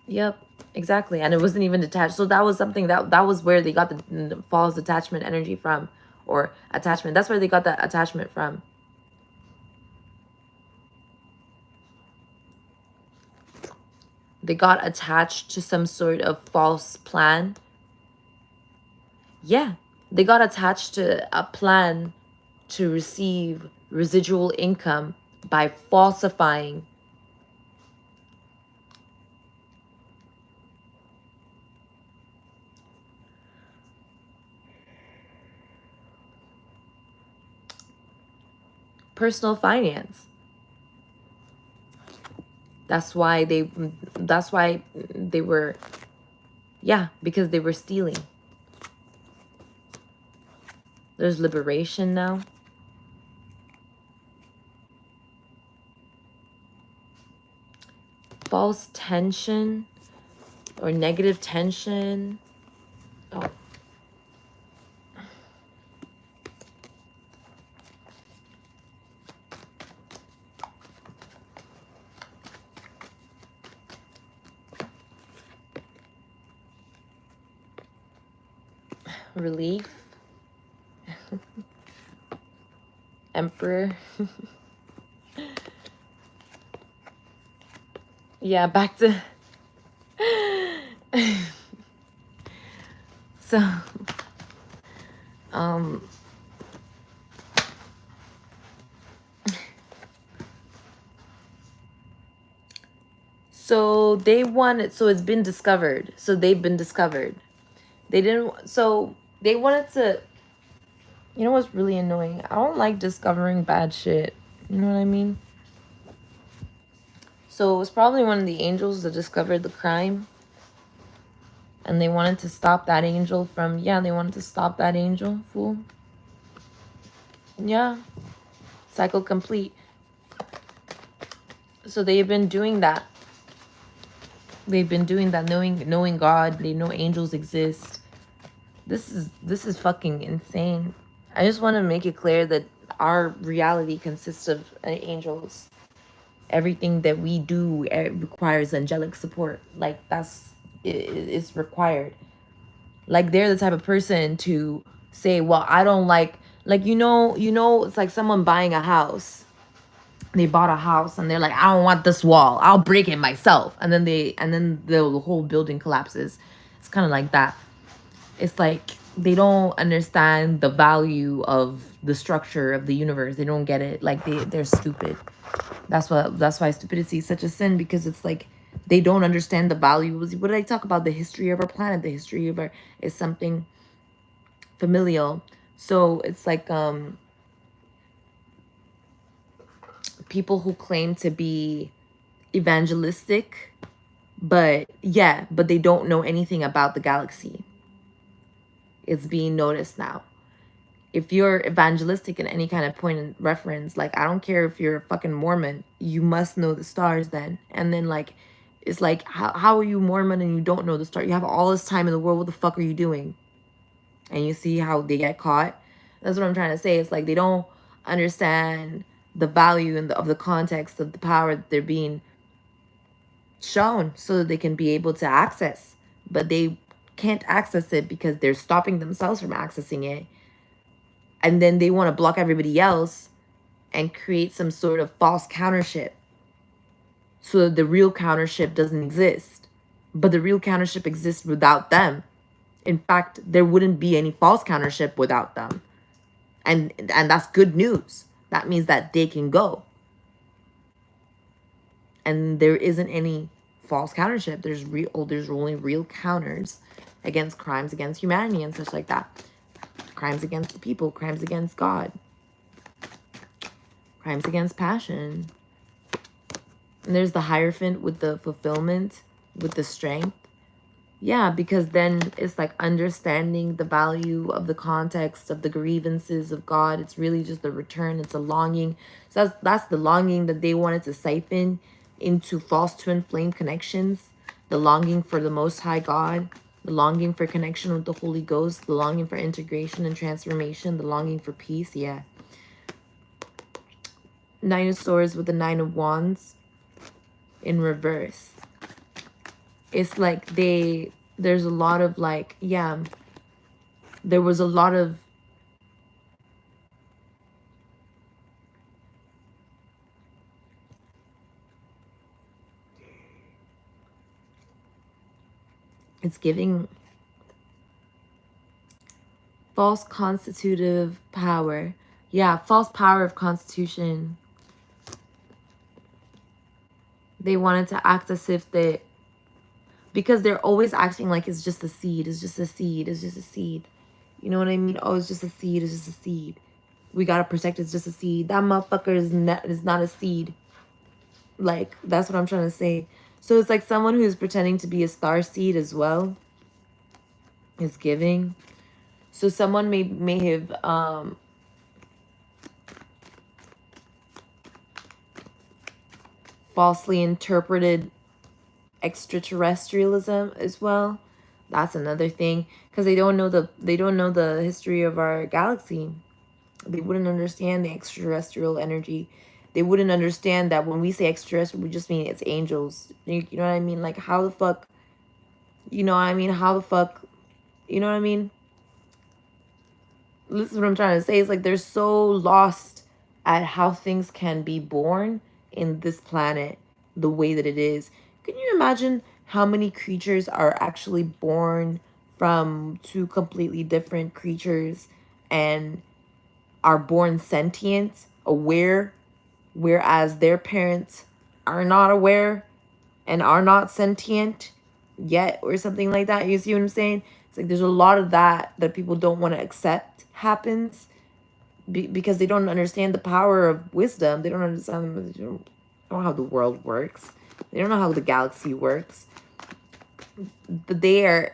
Yep, exactly. And it wasn't even detached. So that was something that was where they got the false attachment energy from, or attachment. That's where they got that attachment from. They got attached to some sort of false plan. Yeah, they got attached to a plan to receive residual income by falsifying personal finance. That's why they were, yeah, because they were stealing. There's liberation now. False tension or negative tension. Oh. Relief. Emperor. Yeah, back to so so they wanted, so it's been discovered. So they've been discovered. They didn't, so they wanted to, you know what's really annoying? I don't like discovering bad shit. You know what I mean? So it was probably one of the angels that discovered the crime. And they wanted to stop that angel from, yeah, they wanted to stop that angel, fool. Yeah. Cycle complete. So they've been doing that. They've been doing that, knowing God. They know angels exist. This is fucking insane. I just want to make it clear that our reality consists of angels. Everything that we do requires angelic support. Like that's is required. Like they're the type of person to say, well, I don't like it's like someone buying a house. They bought a house and they're like, I don't want this wall, I'll break it myself, and then the whole building collapses. It's kind of like that. It's like they don't understand the value of the structure of the universe. They don't get it. Like they're stupid. That's why stupidity is such a sin, because it's like they don't understand the value. What did I talk about? The history of our planet, the history of our is something familial. So it's like people who claim to be evangelistic, but they don't know anything about the galaxy. It's being noticed now. If you're evangelistic in any kind of point of reference, like I don't care if you're a fucking Mormon, you must know the stars then. And then like it's like how are you Mormon and you don't know the star? You have all this time in the world, what the fuck are you doing? And you see how they get caught. That's what I'm trying to say. It's like they don't understand the value and of the context of the power that they're being shown so that they can be able to access, but they can't access it because they're stopping themselves from accessing it. And then they want to block everybody else and create some sort of false countership so that the real countership doesn't exist. But the real countership exists without them. In fact, there wouldn't be any false countership without them. And that's good news. That means that they can go. And there isn't any false countership. There's only real counters against crimes against humanity and such like that. Crimes against the people, crimes against God, crimes against passion. And there's the Hierophant with the fulfillment, with the strength. Yeah, because then it's like understanding the value of the context of the grievances of God. It's really just the return. It's a longing. So that's the longing that they wanted to siphon into false twin flame connections. The longing for the Most High God. The longing for connection with the Holy Ghost. The longing for integration and transformation. The longing for peace. Yeah. Nine of Swords with the Nine of Wands in reverse. It's like there's a lot of like, yeah, there was a lot of it's giving false constitutive power. Yeah, false power of constitution. They wanted to act as if they, because they're always acting like it's just a seed, it's just a seed, it's just a seed. You know what I mean? Oh, it's just a seed, it's just a seed. We gotta protect it's just a seed. That motherfucker is not a seed. Like, that's what I'm trying to say. So it's like someone who's pretending to be a star seed as well is giving. So someone may have falsely interpreted extraterrestrialism as well. That's another thing, because they don't know the history of our galaxy. They wouldn't understand the extraterrestrial energy. They wouldn't understand that when we say extraterrestrial, we just mean it's angels. You know what I mean? Like, how the fuck, you know what I mean? How the fuck, you know what I mean? This is what I'm trying to say. It's like they're so lost at how things can be born in this planet the way that it is. Can you imagine how many creatures are actually born from two completely different creatures and are born sentient, aware, whereas their parents are not aware and are not sentient yet, or something like that? You see what I'm saying? It's like there's a lot of that people don't want to accept happens because they don't understand the power of wisdom. They don't understand, they don't know how the world works. They don't know how the galaxy works. But they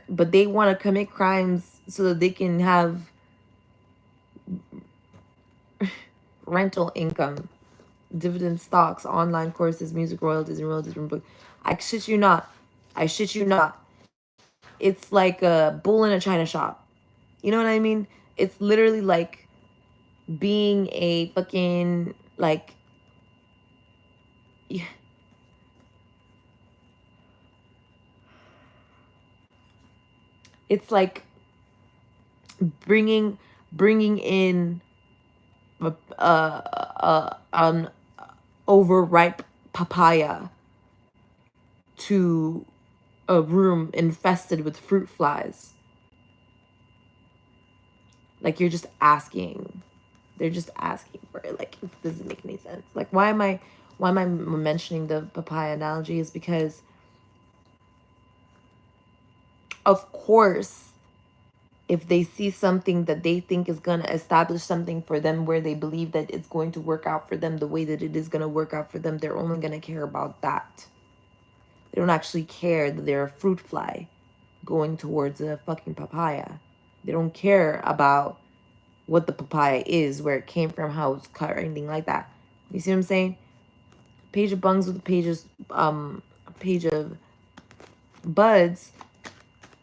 want to commit crimes so that they can have rental income, dividend stocks, online courses, music royalties, and royalties from books. I shit you not. It's like a bull in a china shop. You know what I mean? It's literally like being a fucking, like, yeah, it's like bringing in an overripe papaya to a room infested with fruit flies. Like, you're just asking. They're just asking for it. Like, it doesn't make any sense. Like, why am I mentioning the papaya analogy is because, of course, if they see something that they think is going to establish something for them where they believe that it's going to work out for them the way that it is going to work out for them, they're only going to care about that. They don't actually care that they're a fruit fly going towards a fucking papaya. They don't care about what the papaya is, where it came from, how it's cut, or anything like that. You see what I'm saying? Page of bungs with a page of buds.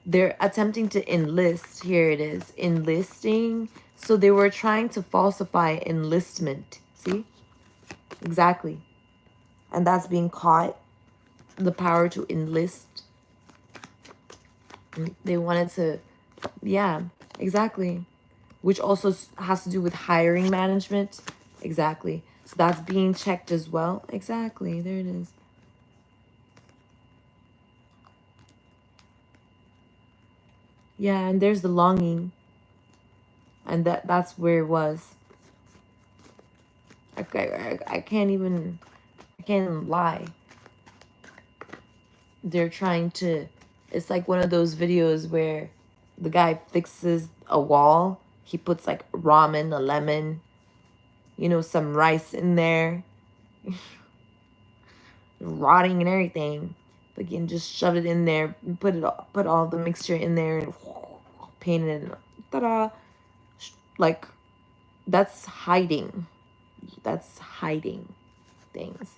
They're attempting to enlist. Here it is. Enlisting. So they were trying to falsify enlistment. See? Exactly. And that's being caught. The power to enlist. They wanted to, yeah, exactly. Which also has to do with hiring management. Exactly. So that's being checked as well. Exactly. There it is. Yeah, and there's the longing. And that's where it was. I can't even lie. They're trying to, it's like one of those videos where the guy fixes a wall. He puts like ramen, a lemon, you know, some rice in there, rotting and everything. But again, just shove it in there, put all the mixture in there and paint it in. Ta-da! Like, that's hiding. That's hiding things.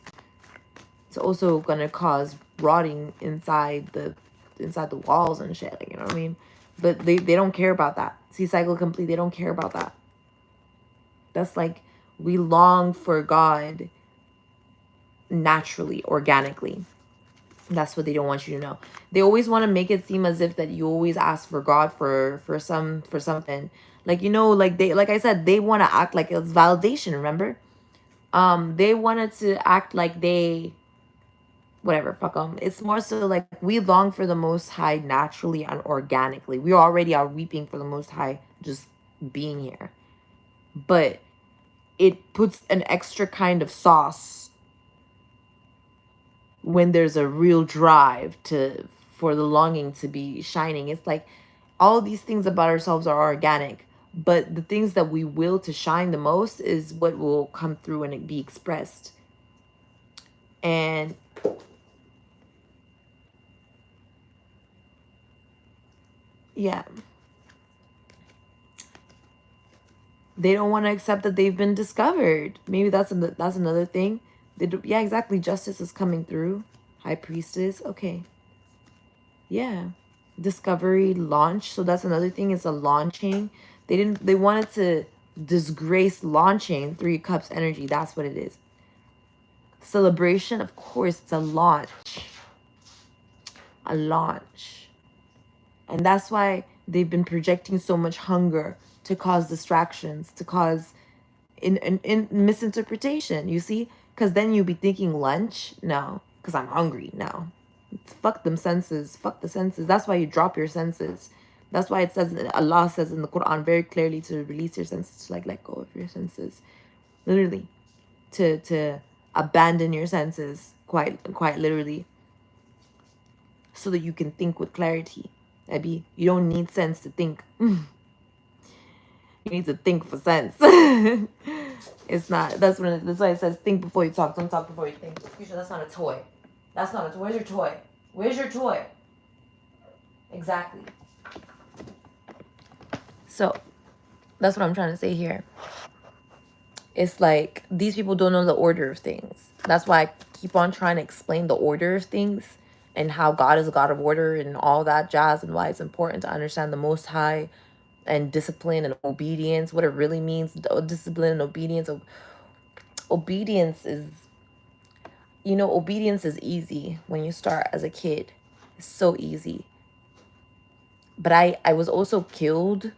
It's also gonna cause rotting inside the walls and shit. Like, you know what I mean? But they don't care about that. See, cycle complete. They don't care about that. That's like, we long for God naturally, organically. That's what they don't want you to know. They always want to make it seem as if that you always ask for God for something. Like, you know, like like I said, they want to act like it's validation, remember? They wanted to act like they, whatever, fuck them. It's more so like we long for the Most High naturally and organically. We already are weeping for the Most High just being here. But it puts an extra kind of sauce when there's a real drive for the longing to be shining. It's like all these things about ourselves are organic, but the things that we will to shine the most is what will come through and it be expressed. And yeah, they don't want to accept that they've been discovered. Maybe that's another thing. Yeah, exactly. Justice is coming through. High priestess. Okay. Yeah. Discovery, launch. So that's another thing. It's a launching. They wanted to disgrace launching. 3 cups energy. That's what it is. Celebration. Of course, it's a launch. A launch. And that's why they've been projecting so much hunger to cause distractions, to cause in misinterpretation, you see? Because then you'll be thinking lunch. No, because I'm hungry. No. Fuck them senses. Fuck the senses. That's why you drop your senses. That's why it says, Allah says in the Quran very clearly to release your senses, to like let go of your senses. Literally. To abandon your senses, quite literally. So that you can think with clarity. Abby, you don't need sense to think. You need to think for sense. It's not. That's why it says think before you talk. Don't talk before you think. Future, that's not a toy. That's not a toy. Where's your toy? Where's your toy? Exactly. So, that's what I'm trying to say here. It's like these people don't know the order of things. That's why I keep on trying to explain the order of things and how God is a God of order and all that jazz and why it's important to understand the Most High and discipline and obedience, what it really means. Discipline and obedience. Obedience is, obedience is easy when you start as a kid. It's so easy. But I was also killed.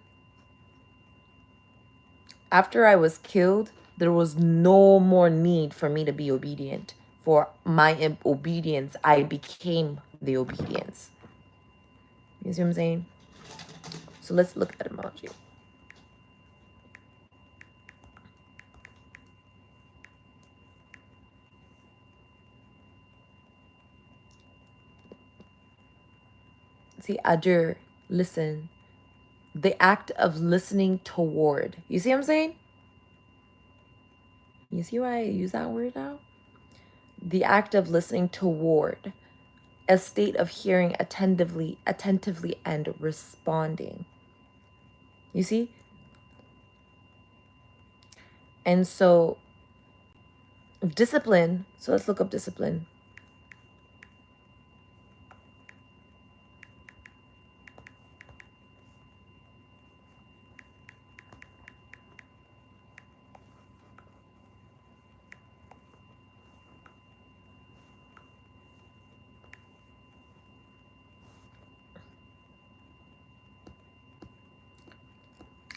After I was killed, there was no more need for me to be obedient. For my obedience, I became the obedience. You see what I'm saying? So let's look at emoji. See, adur, listen. The act of listening toward. You see what I'm saying? You see why I use that word now? The act of listening toward. A state of hearing attentively, and responding. You see? And so discipline. So let's look up discipline.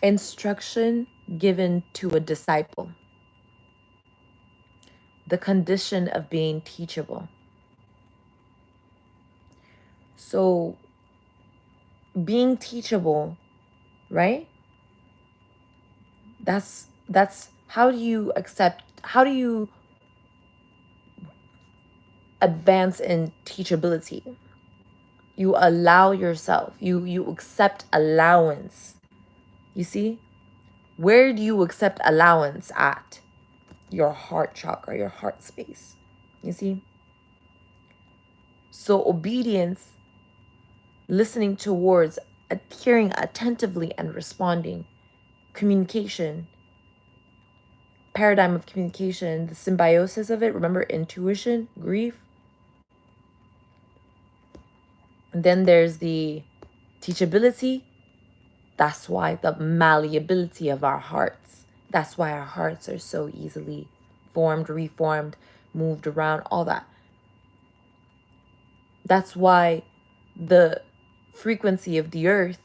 Instruction given to a disciple. The condition of being teachable. So being teachable, right? That's how do you advance in teachability? You allow yourself, you accept allowance. You see? Where do you accept allowance at? Your heart chakra, your heart space. You see? So obedience, listening towards, hearing attentively and responding. Communication, paradigm of communication, the symbiosis of it. Remember intuition, grief. And then there's the teachability. That's why the malleability of our hearts. That's why our hearts are so easily formed, reformed, moved around, all that. That's why the frequency of the earth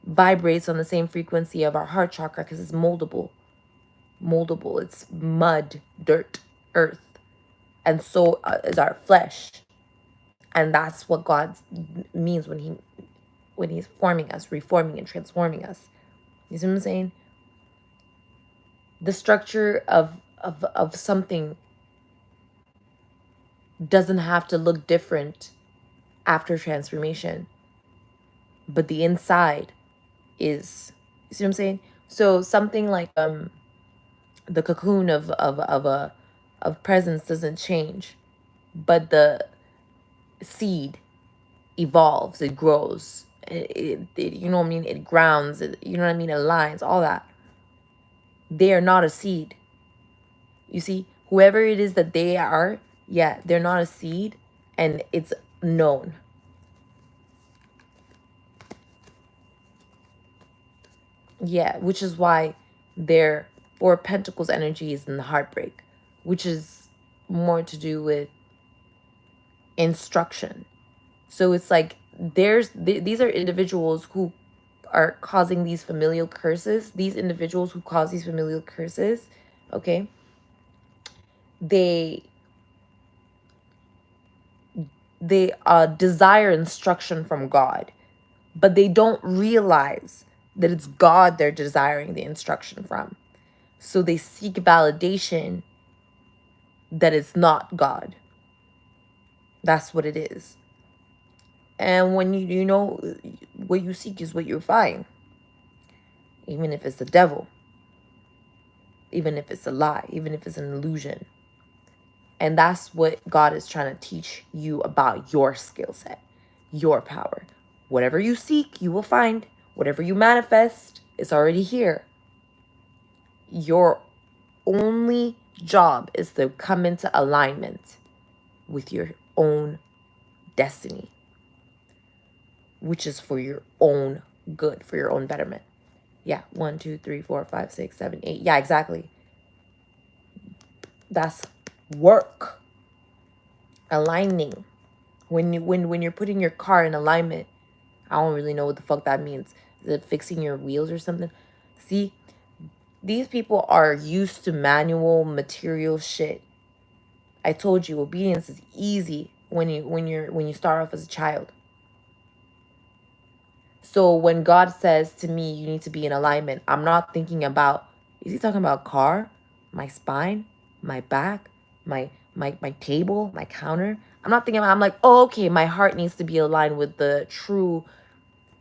vibrates on the same frequency of our heart chakra, because it's moldable. It's mud, dirt, earth. And so is our flesh. And that's what God means when he's forming us, reforming and transforming us. You see what I'm saying? The structure of something doesn't have to look different after transformation, but the inside is, you see what I'm saying? So something like the cocoon of presence doesn't change, but the seed evolves, it grows, it you know what I mean, it grounds, you know what I mean, it aligns, all that. They are not a seed. You see, whoever it is that they are, yeah, they're not a seed, and it's known. Yeah, which is why their Four of Pentacles energy is in the heartbreak, which is more to do with instruction. So it's like these are individuals who are causing these familial curses. These individuals who cause these familial curses, okay, they desire instruction from God, but they don't realize that it's God they're desiring the instruction from. So they seek validation that it's not God. That's what it is. And when you know what you seek is what you find. Even if it's the devil. Even if it's a lie. Even if it's an illusion. And that's what God is trying to teach you about your skill set. Your power. Whatever you seek, you will find. Whatever you manifest, it's already here. Your only job is to come into alignment with your own destiny, which is for your own good, for your own betterment. Yeah, 1, 2, 3, 4, 5, 6, 7, 8. Yeah, exactly. That's work. Aligning. When you're putting your car in alignment, I don't really know what the fuck that means. Is it fixing your wheels or something? See, these people are used to manual material shit. I told you, obedience is easy when you start off as a child. So when God says to me, you need to be in alignment, I'm not thinking about, is he talking about car, my spine, my back, my table, my counter? I'm not thinking about, I'm like, oh, okay, my heart needs to be aligned with the true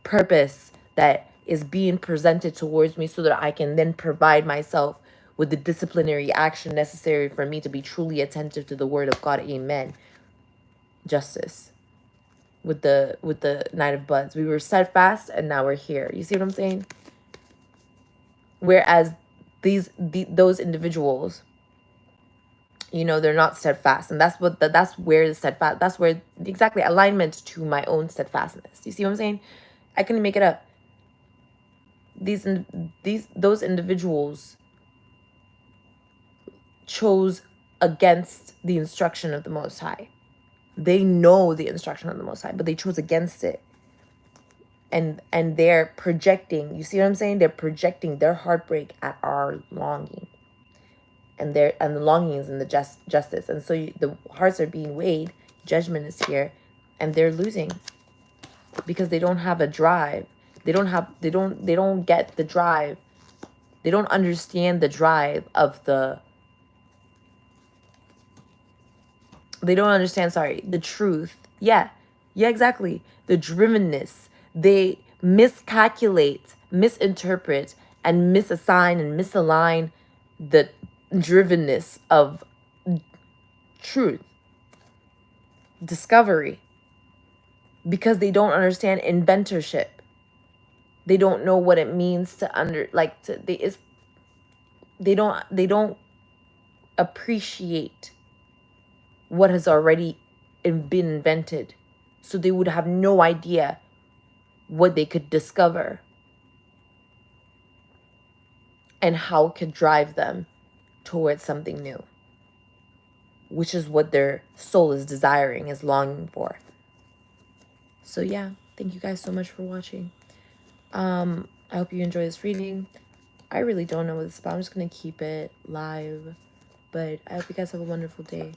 purpose that is being presented towards me, so that I can then provide myself with the disciplinary action necessary for me to be truly attentive to the word of God. Amen. Justice. With the Knight of Buds, we were steadfast and now we're here. You see what I'm saying? Whereas those individuals, you know, they're not steadfast, and that's where the steadfast, that's where exactly alignment to my own steadfastness. You see what I'm saying? I couldn't make it up. Those individuals chose against the instruction of the Most High. They know the instruction of the Most High, but they chose against it. And they're projecting, you see what I'm saying? They're projecting their heartbreak at our longing. And the longing is in the justice. And so the hearts are being weighed, judgment is here, and they're losing because they don't have a drive. They don't get the drive. They don't understand the drive of they don't understand, the truth. Yeah, exactly. The drivenness. They miscalculate, misinterpret, and misassign and misalign the drivenness of truth, discovery, because they don't understand inventorship. They don't know what it means to they don't appreciate what has already been invented. So they would have no idea what they could discover and how it could drive them towards something new, which is what their soul is desiring, is longing for. So yeah, thank you guys so much for watching. I hope you enjoy this reading. I really don't know what it's about. I'm just going to keep it live. But I hope you guys have a wonderful day.